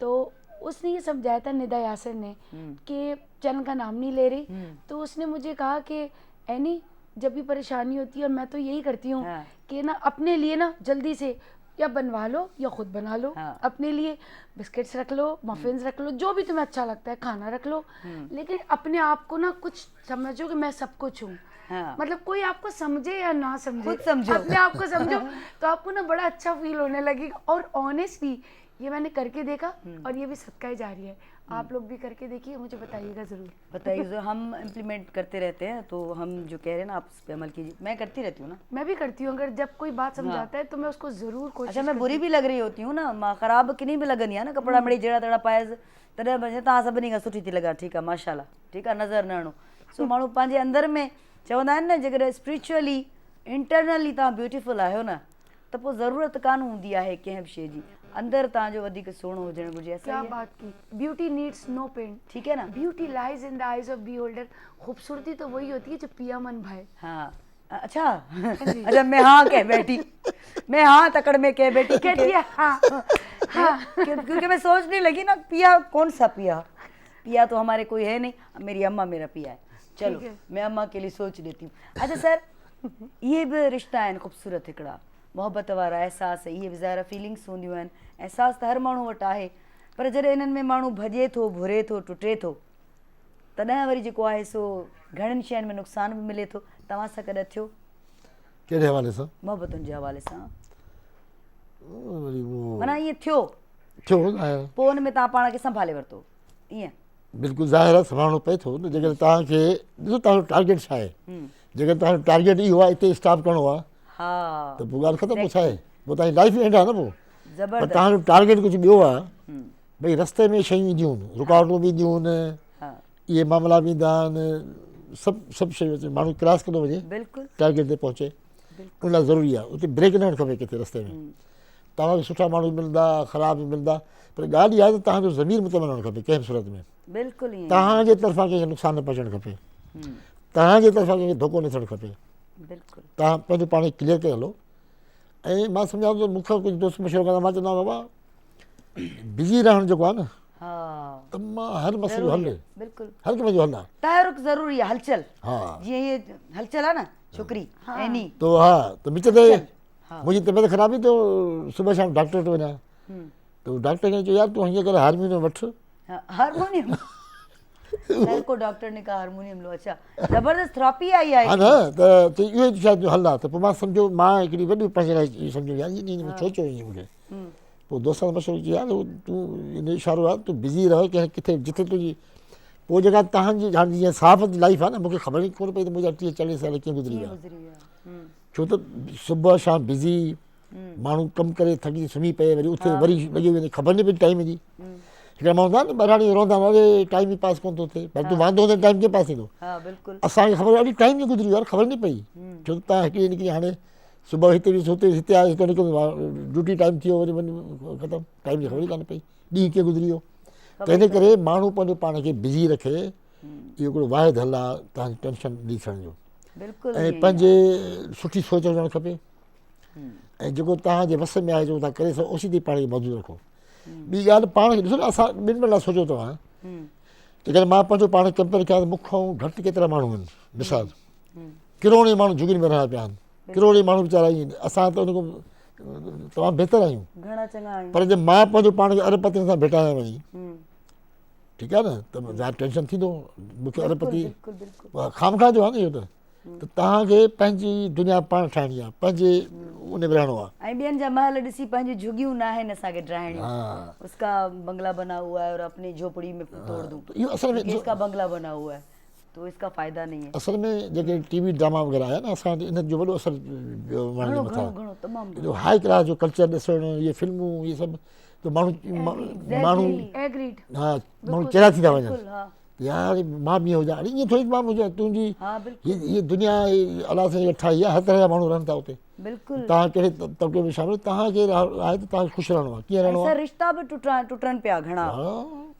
तो उसने ये समझाया था, निदा यासर ने, कि चैनल का नाम नहीं ले रही, तो उसने मुझे कहा कि एनी जब भी परेशानी होती है, और मैं तो यही करती हूँ कि ना अपने लिए ना जल्दी से या बनवा लो या खुद बना लो। अपने लिए बिस्किट्स रख लो, मफिन्स रख लो, जो भी तुम्हें अच्छा लगता है खाना रख लो, लेकिन अपने आप को ना कुछ समझो कि मैं सब कुछ हूँ। मतलब कोई आपको समझे या ना समझे, खुद समझो, अपने आप को समझो, तो आपको ना बड़ा अच्छा फील होने लगेगा। और ऑनेस्टली ये मैंने करके देखा और ये भी सदका जारी है। आप लोग भी करके देखिए, मुझे बताइएगा ज़रूर। बताइए जो हम इम्प्लीमेंट करते रहते हैं, तो हम जो कह रहे हैं ना आप उस पर अमल कीजिए। मैं करती रहती हूँ ना, मैं भी करती हूँ, अगर जब कोई बात समझाता है तो मैं उसको ज़रूर कोशिश। अच्छा मैं बुरी भी लग रही होती हूँ ना, मां ख़राब किनी भी लगनी है ना, कपड़ा मिड़ी जड़ा तड़ा पाए तॾहिं बि तव्हां सभिनी खां सुठी थी लॻा, ठीकु आहे माशाल्लाह, ठीकु आहे, नज़र न हणो। सो माण्हू पंहिंजे अंदरि में चवंदा आहिनि न, जेकॾहिं स्पिरिचुअली इंटरनली तव्हां ब्यूटीफुल आहियो न, त पोइ ज़रूरत कान हूंदी आहे कंहिं बि शइ जी, अंदरि तव्हांजो वधीक सुहिणो हुजणु घुरिजे। क्या बात की, ब्यूटी नीड्स नो पेंट, ठीक है ना, beauty lies in the eyes of beholder. खूबसूरती तो वही होती है जो पिया मन भाए। हाँ अच्छा अच्छा मैं हाँ कह बैठी, मैं हाँ तकड़ में कह बैठी कहती है हाँ हाँ, क्योंकि मैं सोचने लगी ना पिया कौन सा पिया, पिया तो हमारे कोई है नहीं, मेरी अम्मा मेरा पिया है, चलो मैं अम्मा के लिए सोच लेती हूँ। अच्छा सर, ये भी रिश्ता आहिनि ख़ूबसूरत हिकिड़ा, मोहबत वारा एहसास, इहे बि ज़ाहिर फीलिंग्स हूंदियूं आहिनि, एहसास त हर माण्हू वटि आहे, पर जॾहिं इन्हनि में माण्हू भॼे थो, भुरे थो, टुटे थो, तॾहिं वरी जेको आहे सो घणनि शयुनि में नुक़सान बि मिले थो। तव्हां सां कॾहिं थियो? कहिड़े हवाले सां? मोहबतुनि जे हवाले सां वरी उहो माना ईअं थियो ज़ाहिर, पोइ हुन में तव्हां पाण खे संभाले वरितो ईअं? बिल्कुलु ज़ाहिर आहे संभालणो पए थो न, जेकॾहिं तव्हांखे ॾिसो तव्हांजो टारगेट छा आहे, जेकॾहिं तव्हांजो टारगेट इहो आहे हिते स्टॉप करिणो आहे हा त पोइ ॻाल्हि ख़तमु, पोइ छा आहे, पोइ तव्हांजी लाइफ एंड आहे न। पोइ पर ज़बरदस्त, तव्हांजो टारगेट कुझु ॿियो आहे, भई रस्ते में शयूं ईंदियूं आहिनि, रुकावटूं बि ईंदियूं आहिनि, हा इहे मामला बि ईंदा आहिनि, सभु शयूं अचे, माण्हू क्रॉस कंदो वञे बिल्कुलु टारगेट ते पहुचे, उन लाइ ज़रूरी आहे उते ब्रेक न हुअणु खपे किथे रस्ते में। तव्हांखे सुठा माण्हू मिलंदा, ख़राब बि मिलंदा, पर ॻाल्हि इहा आहे त तव्हांजो ज़मीर मुतमइन हुअणु खपे कंहिं बि सूरत में, बिल्कुलु ईअं तव्हांजे तरफ़ां कंहिंखे नुक़सानु न पहुचणु खपे, तव्हांजे तरफ़ां कंहिंखे धोखो न थियणु खपे, बिल्कुलु तव्हां पंहिंजो पाण खे क्लियर करे हलो। ऐं मां सम्झां थो, मूंखां कुझु दोस्त मशवरो कंदा, मां चवंदो आहियां बाबा बिज़ी रहणु जेको आहे न, हा तमामु हर मसइले जो हल, बिल्कुलु हर कंहिं जो हल आहे। तहरुक ज़रूरी आहे, हलचल, हा जीअं ये हलचल आहे न छोकिरी ऐनी, तो हा त विच ते मुंहिंजी तबियत ख़राबी तो सुबुह शाम डॉक्टर वटि वञा, तो डॉक्टर खे चयो यार तूं हीअं करे हारमोनियम वठि, हारमोनियम सर को डॉक्टर ने कहा हारमोनियम लो, अच्छा ज़बरदस्त थेरेपी आई आहे हा न, त इहो ई शायदि जो हल आहे। त पोइ मां सम्झो मां हिकिड़ी वॾी पंहिंजे लाइ सम्झो यार ईअं सोचियो ईअं मूंखे, पोइ दोस्तनि मशवरो कयो यार तूं इन इशारो आहे तूं बिज़ी रहो कंहिं किथे जिथे तुंहिंजी, पोइ जेका तव्हांजी हाणे जीअं साफ़ लाइफ आहे न, मूंखे ख़बर ई कोन पई त मुंहिंजा 30-40 साल कीअं गुज़री विया, छो त सुबुह शाम बिज़ी, माण्हू कमु करे थकी सुम्ही पए, वरी उथे वरी लॻी वेंदी, ख़बर न पई टाइम जी। हिकिड़ा माण्हू हूंदा आहिनि ॿाहिरां रहंदा आहिनि, अरे टाइम ई पास कोन थो थिए, पर तूं वांदो हूंदे टाइम कीअं पास थींदो, असांखे ख़बर आहे टाइम कीअं गुज़री वियो यार, ख़बर न पई, छो त तव्हां हिकिड़ी निकिरी हाणे सुबुह हिते बि हुते हिते आहे, हिते निकिरंदो ड्यूटी टाइम थी वियो, वरी वञी ख़तमु, टाइम जी ख़बर ई कान पई, ॾींहुं कीअं गुज़री वियो। त इन करे माण्हू पंहिंजो पाण खे बिज़ी रखे, इहो हिकिड़ो वाहिद हल आहे तव्हांजी टेंशन ॾिसण जो, ऐं पंहिंजे सुठी सोच हुजणु खपे, ऐं जेको तव्हांजे वस में आहे जेको तव्हां करे सघो ओसी ताईं पाण खे मौजूदु रखो। ॿी ॻाल्हि पाण खे ॾिसो न, असां ॿिनि मिनट लाइ सोचियो तव्हां, जेकॾहिं मां पंहिंजो पाण कंपेयर कयां त मूंखां घटि केतिरा माण्हू आहिनि, मिसाल किरोड़े माण्हू झुगियुनि में रहंदा पिया आहिनि, किरोड़े माण्हू वीचारा ईअं, असां त उनखां तमामु बहितर आहियूं, घणा चङा आहियूं, पर जे मां पंहिंजो पाण खे अरबपतियुनि सां भेटायां वञी, ठीकु आहे न, त ज़ाहिर टेंशन थींदो, मूंखे अरबपति खामखा जो आहे न इहो, त तव्हांखे पंहिंजी दुनिया पाण ठाहिणी आहे, पंहिंजे उन में रहणो आहे, ऐं ॿियनि जा महल ॾिसी पंहिंजी झुगियूं न आहिनि असांखे ठाहिणियूं, उसका बंगला बना हुआ है और अपनी झोपड़ी में तोड़ दूं, इहो असल में इसका बंगला बना हुआ है तो इसका फ़ाइदा नहीं है। असल में जेके टीवी ड्रामा वग़ैरह आया न, असां इन जो वॾो असरु माण्हुनि जे मथां, घणो तमामु जो हाई क्लास जो कल्चर ॾिसणु, इहे फिल्मूं इहे सभु, त माण्हू हा माण्हू चहिरा थी था वञनि, यार मां बि ईअं हुजां, अरे ईअं थोरी मां हुजां, तुंहिंजी हीअ दुनिया अलाह सां ठाही आहे, हर तरह जा माण्हू रहनि था उते, तव्हां कहिड़े तबिके में शामिलु, तव्हांखे आहे त तव्हांखे ख़ुशि रहणो आहे, कीअं रहणो आहे। रिश्ता बि टुटनि पिया घणा,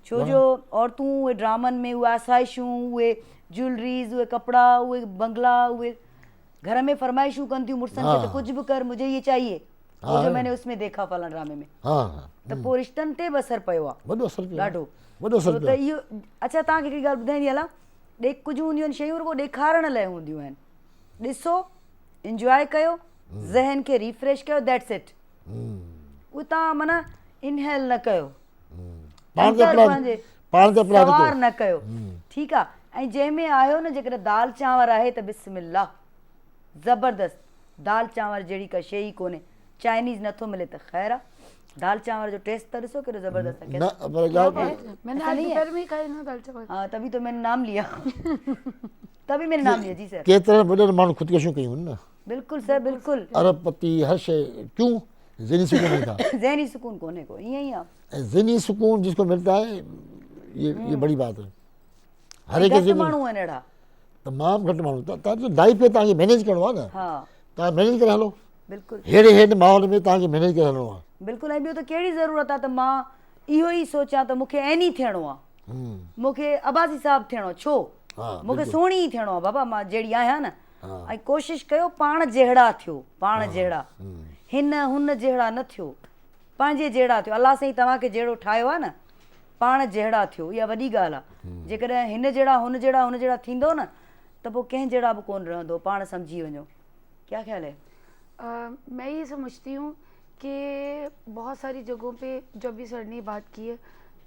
छो जो औरतूं उहे ड्रामनि में उहे आसाइशूं, उहे ज्वेलरीज़, उहे कपिड़ा, उहे बंगला, उहे घर में फरमाइशूं कनि थियूं मुड़ुसनि खे त कुझु बि कर मुझे ये चाहिए, वो जो मैंने उसमें देखा फलां ड्रामे में, त पोइ रिश्तनि ते बि असरु पियो आहे, वॾो असरु पियो, ॾाढो वॾो असरु त इहो। अच्छा तव्हांखे हिकिड़ी ॻाल्हि ॿुधाईंदी हलां, कुझु हूंदियूं आहिनि शयूं रुॻो ॾेखारण लाइ हूंदियूं आहिनि, ॾिसो इंजॉय कयो, ज़हन खे रिफ्रेश कयो, दैट्स इट, उहे तव्हां माना इनहेल न कयो, सवार न कयो, ठीकु आहे। ऐं जंहिंमें आहियो न, जेकॾहिं दाल चांवर आहे त बिस्मिल्लाह, ज़बरदस्त, दाल चांवर जहिड़ी का शइ ई कोन्हे, चाइनीज़ नथो मिले त ख़ैरु आहे, दाल चावल जो टेस्ट तो ॾिसो केॾो ज़बरदस्त है। न पर ॻाल्हि मैंने ऐसा आज नहीं है? दोपहर में ही खाए ना दाल चावल। हाँ तभी तो मैंने नाम लिया तभी मैंने नाम लिया जी सर। केतिरनि वॾनि माण्हू ख़ुदकुशियूं कयूं आहिनि न, बिल्कुल सर बिल्कुल। अरबपति हर शइ क्यों, ज़हनी सुकून नहीं था। ज़हनी सुकून कोने को ईअं ई आहे। ज़हनी सुकून जिसको मिलता है ये बड़ी बात है। हर एक घटि माण्हू आहिनि अहिड़ा। तमामु घटि माण्हू तव्हांजो लाइफ खे तव्हांखे मैनेज करिणो आहे न, हा तव्हां मैनेज करे हलो। बिल्कुल हेड़े हेठि माहौल में तव्हांखे मैनेज करे हलिणो आहे। बिल्कुल। ऐं ॿियो त कहिड़ी ज़रूरत आहे त मां इहो ई सोचां त मूंखे ऐनी थियणो आहे, मूंखे अब्बासी साहब थियणो, छो हा, मूंखे बिल्कुलु। सुहिणी थियणो आहे बाबा, मां जहिड़ी आहियां न। हा। ऐं कोशिशि कयो पाण जहिड़ा थियो, पाण जहिड़ा, हिन हुन जहिड़ा न थियो, पंहिंजे जहिड़ा थियो। अलाह साईं तव्हांखे जहिड़ो ठाहियो आहे न, पाण जहिड़ा थियो, इहा वॾी ॻाल्हि आहे। जेकॾहिं हिन जहिड़ा हुन जहिड़ा हुन जहिड़ा थींदो न त पोइ कंहिं जहिड़ा बि कोन रहंदो, पाण सम्झी वञो। क्या ख्याल है? मैं ये समझती हूँ कि बहुत सारी जगहों पे जो अभी सर ने बात की है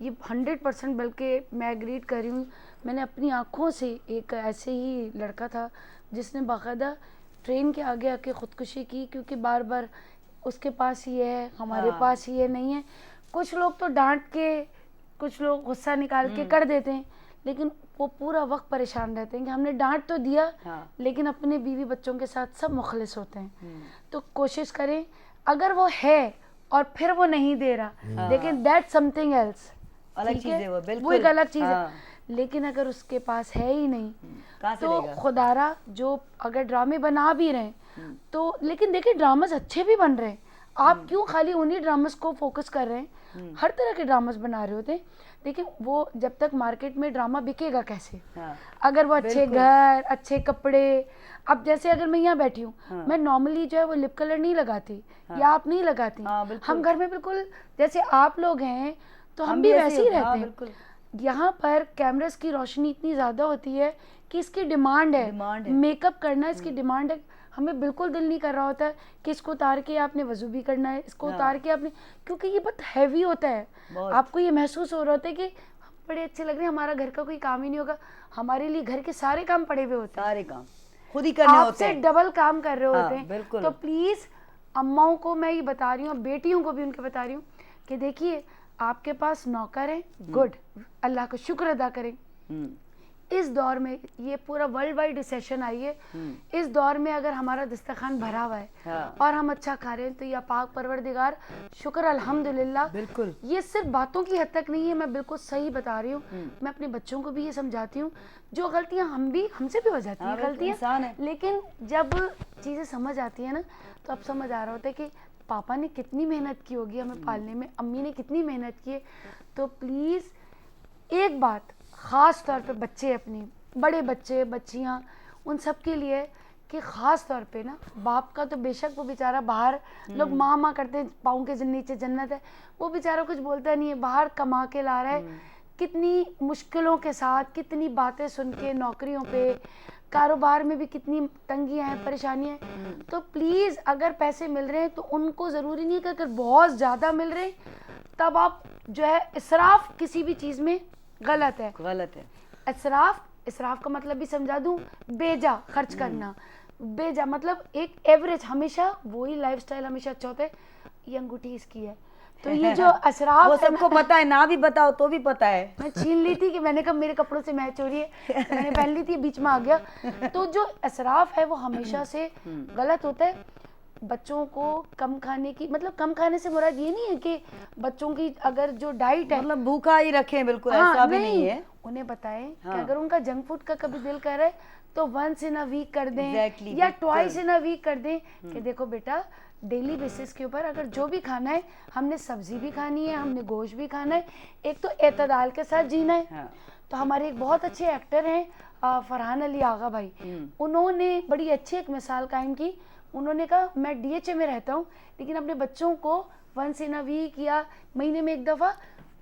ये 100% बल्कि मैं एग्रीड कर रही हूँ। मैंने अपनी आँखों से एक ऐसे ही लड़का था जिसने बाकायदा ट्रेन के आगे आके ख़ुदकुशी की, क्योंकि बार बार उसके पास ये है, हमारे पास ये नहीं है। कुछ लोग तो डांट के, कुछ लोग गुस्सा निकाल के कर देते हैं, लेकिन वो पूरा वक्त परेशान रहते हैं कि हमने डांट तो दिया, लेकिन अपने बीवी बच्चों के साथ सब मुखलिस होते हैं। तो कोशिश करें, अगर वो है और फिर वो नहीं दे रहा, लेकिन दैट समथिंग एल्स, अलग चीज़ है वो, वो बिल्कुल। एक अलग चीज़ है। लेकिन अगर उसके पास है ही नहीं कहाँ से तो देगा? खुदारा जो अगर ड्रामे बना भी रहे हैं तो, लेकिन देखिए ड्रामास अच्छे भी बन रहे हैं। आप क्यों खाली उन्हीं ड्रामास को फोकस कर रहे हैं? हर तरह के ड्रामास बना रहे होते हैं, लेकिन वो जब तक मार्केट में ड्रामा बिकेगा कैसे? अगर वो अच्छे घर, अच्छे कपड़े, अब जैसे अगर मैं यहाँ बैठी हूँ, मैं नॉर्मली जो है वो लिप कलर नहीं लगाती, या आप नहीं लगाती, हम घर में बिल्कुल जैसे आप लोग हैं तो हम भी वैसे ही रहते हैं। यहाँ पर कैमरास की रोशनी इतनी ज़्यादा होती है कि इसकी डिमांड है, मेकअप करना इसकी डिमांड है। हमें बिल्कुल दिल नहीं कर रहा होता है कि इसको उतार के आपने वजू भी करना है, इसको उतार के आपने, क्योंकि ये बहुत हैवी होता है। आपको ये महसूस हो रहा होता है कि बड़े अच्छे लग रहे हैं, हमारा घर का कोई काम ही नहीं होगा, हमारे लिए घर के सारे काम पड़े हुए होते हैं, सारे काम खुद ही करने होते हैं, आपसे डबल काम कर रहे होते हैं। बिल्कुल। तो प्लीज़ अम्माओं को मैं ये बता रही हूँ, बेटियों को भी उनके बता रही हूँ कि देखिए आपके पास नौकर है, गुड, अल्लाह का शुक्र अदा करें। इस दौर में ये पूरा वर्ल्ड वाइड रिसेशन आई है, इस दौर में अगर हमारा दस्तरखान भरा हुआ है और हम अच्छा खा रहे हैं तो या पाक परवरदिगार शुक्र अल्हम्दुलिल्लाह। बिल्कुल। ये सिर्फ बातों की हद तक नहीं है, मैं बिल्कुल सही बता रही हूँ। मैं अपने बच्चों को भी ये समझाती हूँ, जो गलतियाँ हमसे भी हो जाती हैं गलतियाँ, लेकिन जब चीज़ें समझ आती है ना तो अब समझ आ रहा होता है कि पापा ने कितनी मेहनत की होगी हमें पालने में, अम्मी ने कितनी मेहनत की है। तो प्लीज़ एक बात ख़ास तौर पे बच्चे, अपनी बड़े बच्चे बच्चियाँ, उन सब के लिए कि ख़ास तौर पे ना, बाप का तो बेशक वो बेचारा बाहर लोग माँ माँ करते हैं, पाँव के नीचे जन्नत है, वो बेचारा कुछ बोलता नहीं है, बाहर कमा के ला रहा है, कितनी मुश्किलों के साथ, कितनी बातें सुन के, नौकरियों पे, कारोबार में भी कितनी तंगियाँ हैं, परेशानियाँ हैं। तो प्लीज़ अगर पैसे मिल रहे हैं तो उनको ज़रूरी नहीं है कि अगर बहुत ज़्यादा मिल रहे हैं तब आप जो है इसराफ किसी भी चीज़ में गलत है। इसराफ का मतलब भी समझा दूं, बेजा खर्च करना, बेजा मतलब एक एवरेज, हमेशा वही लाइफस्टाइल हमेशा अच्छा होता है। ये अंगूठी इसकी है, तो ये जो असराफ वो सबको पता है, ना भी बताओ तो भी पता है। मैं छीन ली थी कि मैंने कहा मेरे कपड़ों से मैच हो रही है, मैंने पहन ली थी, बीच में आ गया। तो जो असराफ है वो हमेशा से गलत होता है। बच्चों को कम खाने की, मतलब कम खाने से मुराद ये नहीं है कि बच्चों की अगर जो डाइट है मतलब भूखा ही रखें, बिल्कुल ऐसा भी नहीं है। उन्हें बताएं कि अगर उनका जंक फूड का कभी दिल कर रहा है तो वंस इन अ वीक कर दें, या ट्वाइस इन अ वीक कर दें कि देखो बेटा डेली बेसिस के ऊपर अगर जो भी खाना है, हमने सब्जी भी खानी है, हमने गोश्त भी खाना है, एक तो एतदाल के साथ जीना है। तो हमारे एक बहुत अच्छे एक्टर हैं फरहान अली आगा भाई, उन्होंने बड़ी अच्छी एक मिसाल कायम की। उन्होंने कहा मैं DHA में रहता हूँ, लेकिन अपने बच्चों को वंस इन अ वीक या महीने में एक दफ़ा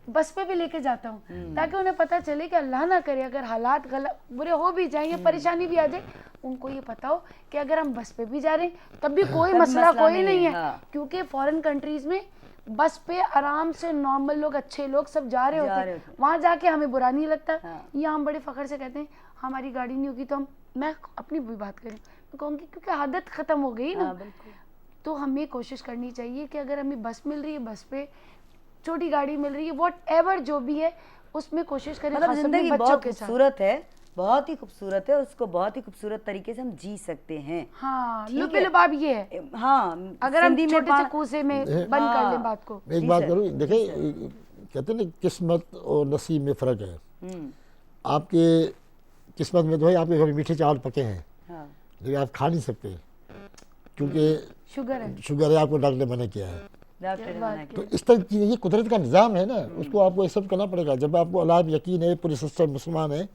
बस पे भी लेके जाता हूँ, ताकि उन्हें पता चले कि अल्लाह ना करे अगर हालात गलत बुरे हो भी जाए या परेशानी भी आ जाए, उनको ये पता हो कि अगर हम बस पे भी जा रहे हैं तब भी कोई मसला कोई नहीं है। क्योंकि फॉरेन कंट्रीज में बस पे आराम से नॉर्मल लोग, अच्छे लोग सब जा रहे होते हैं, वहाँ जाके हमें बुरा नहीं लगता। यहाँ हम बड़े फ़ख्र से कहते हैं हमारी गाड़ी नहीं होगी तो हम, मैं अपनी भी बात करूँ, मैं कहूँगी क्योंकि आदत ख़त्म हो गई ना। तो हमें कोशिश करनी चाहिए कि अगर हमें बस मिल रही है, बस पे छोटी गाड़ी मिल रही है, व्हाटएवर जो भी है, उसमें कोशिश करें मतलब खास तौर पे जिंदगी बच्चों बहुत के साथ। खूबसूरत है, बहुत ही खूबसूरत है, उसको बहुत ही खूबसूरत तरीके से हम जी सकते हैं। हाँ, ठीक है? लुबे-लुबाब ये है। हाँ, अगर हम सिंधी में छोटे से कूसे में बंद कर लें बात को। एक बात करूँ, देखिए कहते हैं ना किस्मत और नसीब में फ़र्क है। आपके किस्मत में तो है आपके घर में मीठे चावल पके हैं, हाँ, लेकिन आप खा नहीं सकते क्योंकि शुगर है, आपको डॉक्टर ने मना किया है। डॉक्टर ने मना तो इस तरह की ये कुदरत का निज़ाम है ना, उसको आपको एक्सेप्ट करना पड़ेगा। जब आपको अल्लाह पे यकीन है, पूरी सिस्टम मुसलमान है,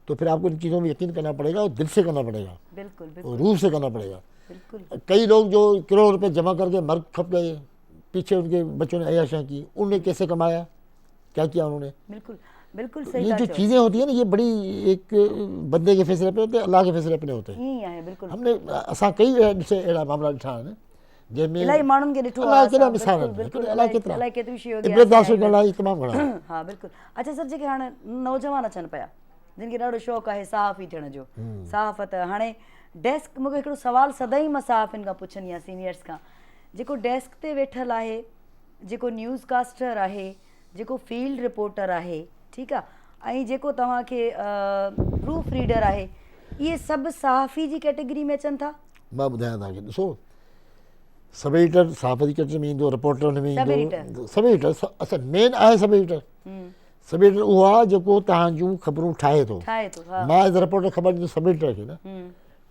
तो फिर आपको इन चीज़ों में यकीन करना पड़ेगा और दिल से करना पड़ेगा, बिल्कुल और बिल्कुल रूह से करना पड़ेगा। बिल्कुल। कई लोग जो करोड़ रुपए जमा करके मर खप गए, पीछे उनके बच्चों ने अय्याशियाँ की, उन्होंने कैसे कमाया, क्या किया उन्होंने? बिल्कुल बिल्कुल सही ये था जो चओ। चीज़ें होती है ना, ये बड़ी एक बंदे के फैसले पे होते हैं, अल्लाह के फैसले पे होते हैं। ईअं आहे बिल्कुल। हमने असां कई अहिड़ा मामला ॾिठा आहिनि जंहिंमें इलाही माण्हुनि खे ॾिठो अलाह आहे केतिरा असां, मिसाल बिल्कुलु आहिनि, बिल्कुलु, अलाह केतिरा अलाए केतिरी शयूं अॻियां इबरत हासिल असां करण लाइ तमामु घणा। हा बिल्कुलु। अच्छा सर, जेके हाणे नौजवान अचनि पिया जिन खे ॾाढो शौक़ु आहे सहाफ़ी थियण जो, सहाफ़त, हाणे डेस्क, मूंखे हिकिड़ो सुवालु सदाईं मां सहाफ़ियुनि खां पुछंदी आहियां, सीनियर्स खां, जेको डेस्क ते वेठल आहे, जेको न्यूज़ कास्टर आहे, जेको फील्ड रिपोर्टर आहे, ठीकु आहे, ऐं जेको तव्हांखे प्रूफ रीडर आहे, इहे सभु सहाफ़ी जी कैटेगरी में अचनि था? मां ॿुधायां तव्हांखे, ॾिसो सब एडिटर सहाफ़त जी कैटेगरी में ईंदो, रिपोर्टर हुन में ईंदो, सब एडिटर अच्छा मेन आहे सब एडिटर। सब एडिटर उहो आहे जेको तव्हां जूं ख़बरूं ठाहे थो। मां एज़ रिपोर्टर ख़बर ॾींदो सब एडिटर खे न,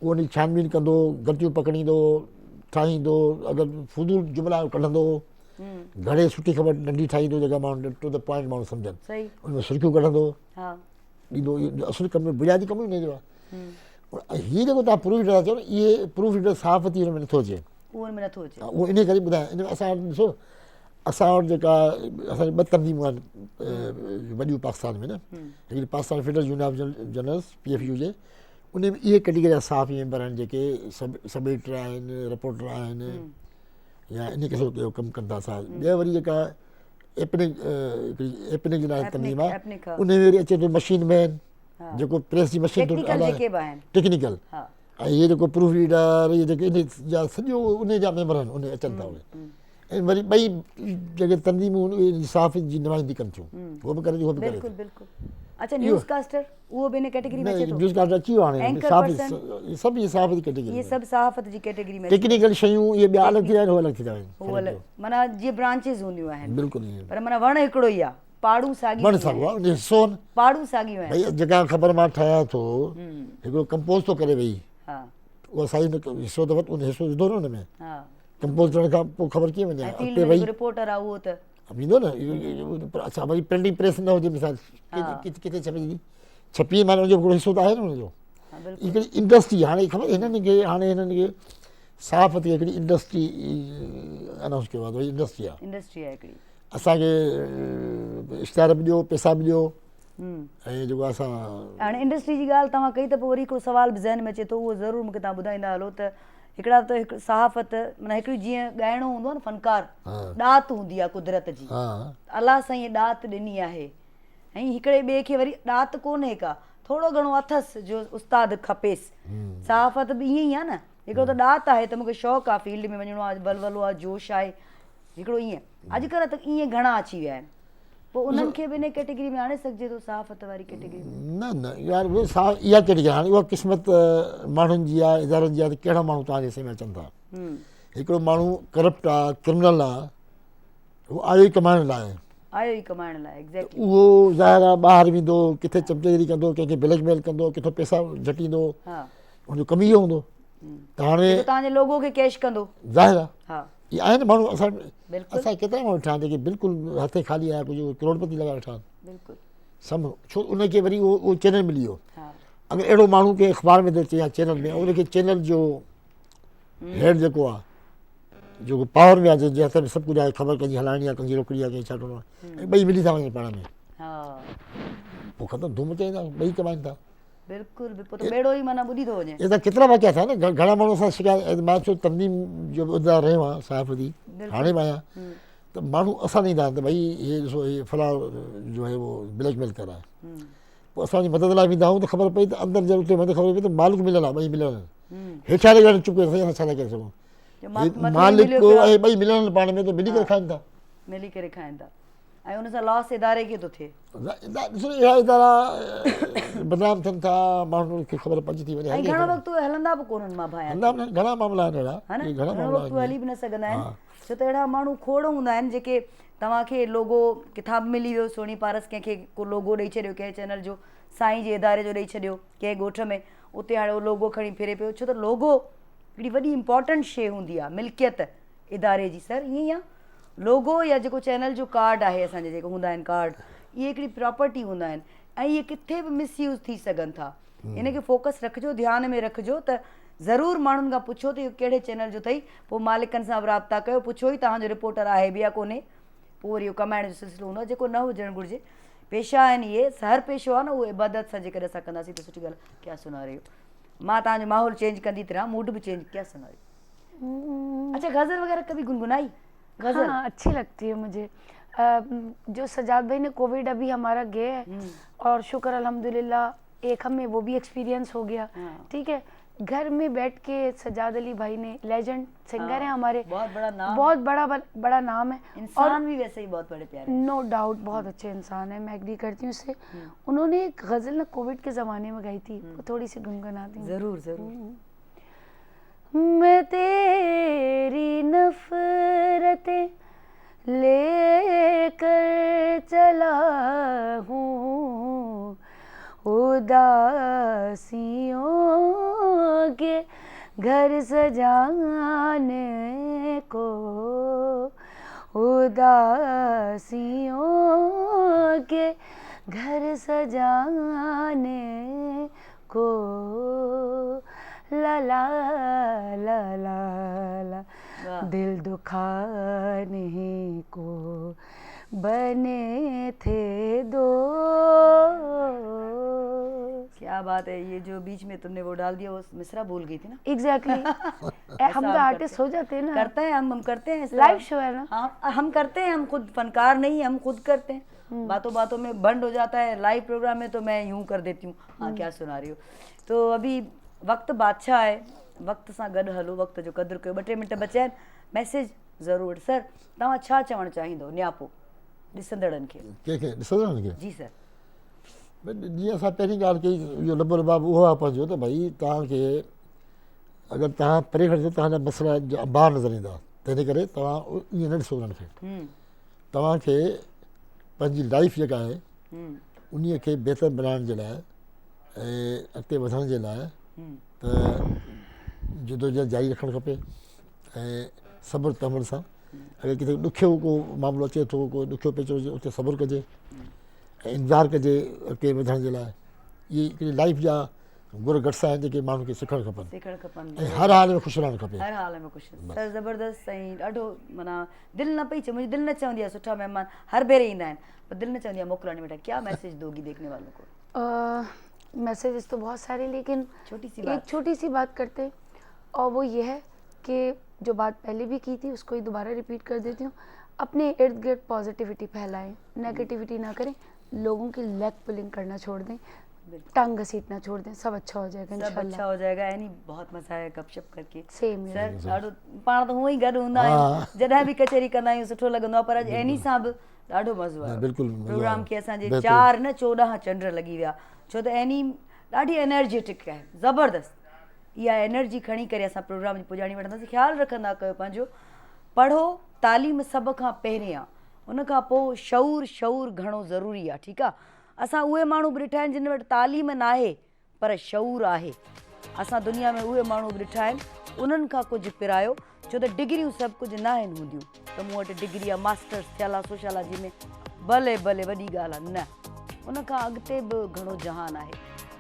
उहो उन जी छानबीन कंदो, ग़लतियूं पकड़ींदो, ठाहींदो, अगरि फुज़ूल जुमिला कढंदो, घणे सुठी ख़बर नंढी ठाहींदो जेका माण्हू टू द पॉइंट माण्हू सम्झनि, उनमें सुर्खियूं कढंदो, ॾींदो। इहो असुलु कमु बुनियादी कमु ई हुनजो आहे। हीअ जेको तव्हां प्रूफ रीडर था चओ न, इहे प्रूफ रीडर सहाफ़ती हुन में नथो अचे, उहो इन करे ॿुधायां। इन में असां वटि ॾिसो, असां वटि जेका असांजी ॿ तनज़ीमूं आहिनि वॾियूं पाकिस्तान में न, हिकिड़ी Pakistan federal union of journalist PFU जे, उन में इहे कैटेगरी जा सहाफ़ी मेंबर आहिनि जेके सब एडिटर आहिनि, रिपोर्टर आहिनि, या इन क़िस्म जो कमु कनि था। असां ॿिया वरी जेका एपनिक जी नाले तनज़ीम आहे, उन में वरी अचे थो मशीन मैन, जेको प्रेस जी मशीन टेक्निकल, ऐं इहे जेको प्रूफ रीडर, इहे जेके इन जा सॼो उन जा मेंबर आहिनि, उन अचनि था उहे। ऐं वरी ॿई जेके तनज़ीमूं सहाफ़ी जी नुमाइंदगी कनि थियूं, उहो बि करे थी, उहो बि करे थी। अच्छा, न्यूज़ कास्टर उहो बि इन कैटेगरी में अचे थो? न्यूज़ कास्टर अची वियो हाणे, सभु इहे सहाफ़त जी कैटेगरी, इहे सभु सहाफ़त जी कैटेगरी में। टेक्निकल शयूं इहे ॿिया अलॻि थी विया आहिनि, उहे अलॻि थी विया उहो अलॻि, माना जीअं ब्रांचिस हूंदियूं आहिनि, बिल्कुलु ईअं। पर माना वण हिकिड़ो ई आहे, पाड़ू साॻी वण साॻियो आहे, उन हिसो आहिनि, पाड़ू साॻियूं आहिनि। भई जेका ख़बर मां ठाहियां थो, हिकिड़ो कंपोज़ थो करे वेही, उहा साईं हिसो अथव, उन हिसो विधो न हुन में, कंपोज़ करण खां पोइ ख़बर कीअं वञे, अॻिते वेही रिपोर्टर आहे उहो त ईंदो न। अच्छा, वरी प्रिंटिंग प्रेस न हुजे, मिसाल किथे छपी, छपी माना हुनजो हिकिड़ो हिसो त आहे न हुनजो। हिकिड़ी इंडस्ट्री, हाणे ख़बर हिननि खे, हाणे हिननि खे सहाफ़त हिकिड़ी इंडस्ट्री अनाउंस कयो आहे, भई इंडस्ट्री आहे हिकिड़ी, असांखे इश्तिहार बि ॾियो, पैसा बि ॾियो, ऐं जेको असां हाणे इंडस्ट्री जी ॻाल्हि तव्हां कई त पोइ वरी हिकिड़ो सुवाल बि ज़हन में अचे थो, उहो ज़रूरु मूंखे तव्हां ॿुधाईंदा हलो त हिकिड़ा त हिकु सहाफ़त माना हिकिड़ी जीअं ॻाइणो हूंदो आहे न, फनकार ॾात हूंदी आहे कुदरत जी, अलाह साईं ॾात ॾिनी आहे, ऐं हिकिड़े ॿिए खे वरी ॾात कोन्हे का, थोरो घणो अथसि जो उस्ताद खपेसि। सहाफ़त बि ईअं ई आहे न, हिकिड़ो त ॾात आहे त मूंखे शौक़ु आहे फील्ड में वञिणो आहे, बलवलो आहे, जोश आहे, हिकिड़ो ईअं। अॼुकल्ह त ईअं घणा अची विया आहिनि, पोइ उन्हनि खे बि इन कैटेगरी में आणे सघिजे थो, सहाफ़त वारी कैटेगरी में? न यार, उहे इहा कैटेगरी हाणे उहा क़िस्मत माण्हुनि जी आहे, इदारनि जी आहे, त कहिड़ा माण्हू तव्हांजे हिसे में अचनि था। हिकिड़ो माण्हू करप्ट आहे, क्रिमिनल आहे, उहो आयो ई कमाइण लाइ, एग्ज़ैक्टली, उहो ज़ाहिर आहे ॿाहिरि वेंदो, किथे चमचगिरी कंदो, कंहिंखे ब्लैकमेल कंदो, किथां पैसा झटींदो, हुनजो कमु इहो हूंदो। त हाणे तव्हांजे लोगो खे कैश कंदो, ज़ाहिर आहे इहे आहिनि माण्हू। असां केतिरा माण्हू ठाहिनि जेके बिल्कुलु हथे खाली आहे, कुझु करोड़पति लॻाए वेठा आहिनि सभु, छो उनखे वरी उहो चैनल मिली वियो। अगरि अहिड़ो माण्हू खे अख़बार में थो अचे या चैनल में, उनखे चैनल जो हेड जेको आहे, जेको पावर में आहे, जंहिंजे हथ में सभु कुझु आहे, ख़बर कंहिंजी हलाइणी आहे, कंहिंजी रोकड़ी आहे, कंहिंजी छा करिणो आहे, ऐं ॿई मिली था वञनि पाण में, पोइ ख़तमु, धूम मचाईंदा, ॿई कमाइनि था। बिल्कुलु, पोइ त बेड़ो ई माना ॿुधी थो वञे। इहे त केतिरा वाक़िया थिया न, घणा माण्हू असां शिकायत, मां चयो तनज़ीम जो ॿुधंदा रहियो आहियां सहाफ़ती, हाणे बि आहियां, त माण्हू असां ॾींदा आहिनि त भई इहे ॾिसो, इहे फलां जो आहे उहो ब्लैकमेल करा आहे, पोइ असांजी मदद लाइ वेंदा आहियूं त ख़बर पई त अंदरि जे उते वञी ख़बर पई त मालिक मिलियल आहे, ॿई मिलियल आहिनि, हेठा लॻाइण चुके साईं, असां छा था करे सघूं। मालिक ऐं ॿई मिलण पाण में त मिली करे खाइनि था, मिली करे खाइनि था ऐं उन सां लॉस इदारे खे थो थिए। ॾिसो अहिड़ा इदारा बदनाम थियनि था, माण्हुनि खे ख़बर पइजी थी वञे। ऐं घणो वक़्तु हलंदा बि कोन्हनि मां भाया, घणा मामला आहिनि अहिड़ा, है न, घणा घणो मामला वक़्तु हली बि न सघंदा आहिनि। छो त अहिड़ा माण्हू खोड़ हूंदा आहिनि जेके तव्हांखे लोगो किताब मिली वियो, सोनी पारस कंहिंखे को लोगो ॾेई छॾियो कंहिं चैनल जो, साईं जे इदारे जो ॾेई छॾियो कंहिं ॻोठ में, उते हाणे उहो लोगो खणी फिरे पियो। छो त लोगो हिकिड़ी वॾी इम्पॉर्टेंट शइ हूंदी आहे, मिल्कियत इदारे जी। सर ईअं ई आहे, लोगो या जेको चैनल जो कार्ड आहे असांजे जेके हूंदा आहिनि कार्ड, इहे हिकिड़ी प्रॉपर्टी हूंदा आहिनि ऐं इहे किथे बि मिसयूज़ थी सघनि था। इनखे फोकस रखिजो, ध्यान में रखिजो त ज़रूरु माण्हुनि खां पुछो त इहो कहिड़े चैनल जो अथई, पोइ मालिकनि सां बि राब्ता कयो, पुछो ई तव्हांजो रिपोर्टर आहे बि या कोन्हे, पोइ वरी इहो कमाइण जो सिलसिलो हूंदो आहे जेको न हुजणु घुरिजे। पेशा आहिनि इहे, हर पेशो आहे न उहो इबादत सां जेकॾहिं असां कंदासीं त सुठी ॻाल्हि। क्या सुना रहे हो? मां तव्हांजो माहौल चेंज कंदी तरह मूड भी चेंज। क्या सुना रही हो? अच्छा गज़ल वगैरह कभी गुनगुनाई? गज़ल हाँ, अच्छी लगती है मुझे। जो सजाद भाई ने कोविड अभी हमारा गया है और शुक्र अल्हम्दुलिल्लाह एक हमें वो भी एक्सपीरियंस हो गया। ठीक है, घर में बैठ के सजाद अली भाई ने, लेजेंड सिंगर हैं हमारे, बहुत बड़ा नाम, बहुत बड़ा नाम है, इंसान भी वैसे ही बहुत बड़े प्यारे, नो डाउट बहुत अच्छे इंसान है, मैं एग्री करती हूँ उससे। उन्होंने एक गजल ना कोविड के ज़माने में गाई थी, वो थोड़ी सी गुनगुनाती हूँ। ज़रूर ज़रूर। मैं तेरी नफरतें लेकर चला हूँ उदासियों के घर सजाने को, उदासियों के घर सजाने को, ला ला ला ला ला, दिल दुखाने को बने थे दो। क्या बात है, ये जो बीच में तुमने वो डाल दिया वो मिसरा भूल गई थी ना। एग्जैक्टली हम तो आर्टिस्ट हो जाते हैं ना, करते हैं हम करते हैं, लाइव शो है ना। हाँ हम करते हैं, हम खुद फनकार नहीं, हम खुद करते हैं। बातों बातों में बंद हो जाता है, लाइव प्रोग्राम में तो मैं यूं कर देती हूँ। हाँ क्या सुना रही हो? तो अभी वक्त बादशाह है, वक्त सां गॾु हलो, वक्त जो क़दुरु कयो। 2-3 मिंट बचिया आहिनि, मैसेज ज़रूरु। सर तव्हां छा चवणु चाहींदो न्यापो ॾिसंदड़नि खे? कंहिंखे ॾिसंदड़नि खे? जी सर। जीअं असां पहिरीं ॻाल्हि कई, इहो लबो लबाब उहो आहे पंहिंजो त भई तव्हांखे अगरि तव्हां परे खणो तव्हांजा मसइला अंबार नज़र ईंदा, तंहिंजे करे तव्हां ईअं न ॾिसो उन्हनि खे। तव्हांखे पंहिंजी लाइफ जेका आहे उन खे बहितर बनाइण जे लाइ ऐं अॻिते वधण जे लाइ त जदोजहद जारी रखणु खपे ऐं सब्र तहमुल सां। अगरि किथे ॾुखियो को मामिलो अचे थो, को ॾुखियो पेचो हुजे, उते सब्र कजे ऐं इंतज़ारु कजे अॻिते वधण जे लाइ। इहे हिकिड़ी लाइफ जा गुर गट्स आहिनि जेके माण्हू खे सिखणु खपनि ऐं हर हाल में ख़ुशि रहणु खपे। हर हाल में ख़ुशि। सर ज़बरदस्त। ऐं ॾाढो माना दिलि न पई चए, मुंहिंजी दिलि न चवंदी आहे सुठा महिमान हर भेरे ईंदा आहिनि, पर दिलि न चवंदी आहे मोकिलण बेटा। क्या मैसेज दोगी देखने वालों को? मैसेजेस तो बहुत सारे, लेकिन एक छोटी सी बात करते हैं, और वो ये है कि जो बात पहले भी की थी उसको ही दोबारा रिपीट कर देती हूँ। अपने इर्द गिर्द पॉजिटिविटी फैलाएं, नेगेटिविटी ना करें, लोगों की लेग पुलिंग करना छोड़ दें, टांग घसीटना छोड़ दें, सब अच्छा हो जाएगा इंशाल्लाह। सब अच्छा हो जाएगा। यानी बहुत मज़ा आया गपशप करके। सेम सर ॾाढो पाण त हूअं ई गॾु हूंदा आहियूं, जॾहिं बि कचहरी कंदा आहियूं सुठो लॻंदो आहे, पर अॼु एनी सां बि ॾाढो मज़ो आयो। प्रोग्राम खे असांजे 4 न 14 चंड लॻी विया, छो त एनी ॾाढी एनर्जेटिक आहे, ज़बरदस्त। इहा एनर्जी खणी करे असां प्रोग्राम जी पुॼाणी वठंदासीं। ख़्यालु रखंदा कयो पंहिंजो, पढ़ो, तालीम सभ खां पहिरें आहे, उन खां पोइ शऊर घणो ज़रूरी आहे। ठीकु आहे, असां उहे माण्हू बि ॾिठा आहिनि जिन वटि तालीम न आहे पर शऊर आहे। असां दुनिया में उहे माण्हू बि ॾिठा आहिनि, उन्हनि खां कुझु पिरायो, छो त डिग्रियूं सभु कुझु न आहिनि हूंदियूं। त मूं वटि डिग्री आहे, मास्टर्स थियल आहे सोशलॉजी में, भले भले वॾी ॻाल्हि आहे, न उन खां अॻिते बि घणो जहान आहे।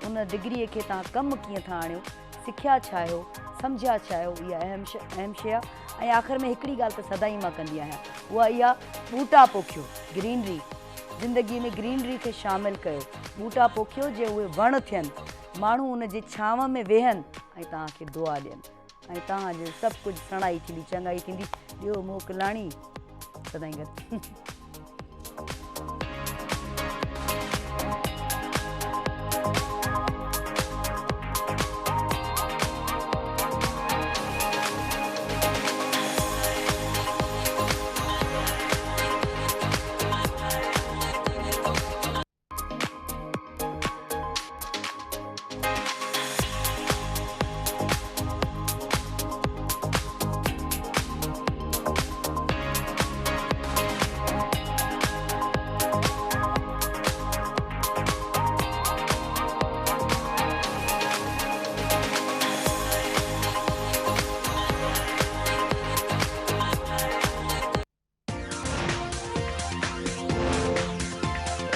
उन डिग्रीअ खे तव्हां कमु कीअं था आणियो, सिखिया छा आहियो, सम्झिया छा आहियो, इहा अहम शइ आहे। ऐं आख़िर में हिकिड़ी ॻाल्हि त सदाईं मां कंदी आहियां, उहा इहा, ॿूटा पोखियो, ग्रीनरी ज़िंदगीअ में ग्रीनरी खे शामिलु कयो, ॿूटा पोखियो जे उहे वण थियनि, माण्हू उन जे छांव में वेहनि ऐं तव्हांखे दुआ ॾियनि, ऐं तव्हांजो सभु कुझु सणाई थींदी, चङाई थींदी। ॿियो मोकिलाणी सदाईं गॾु।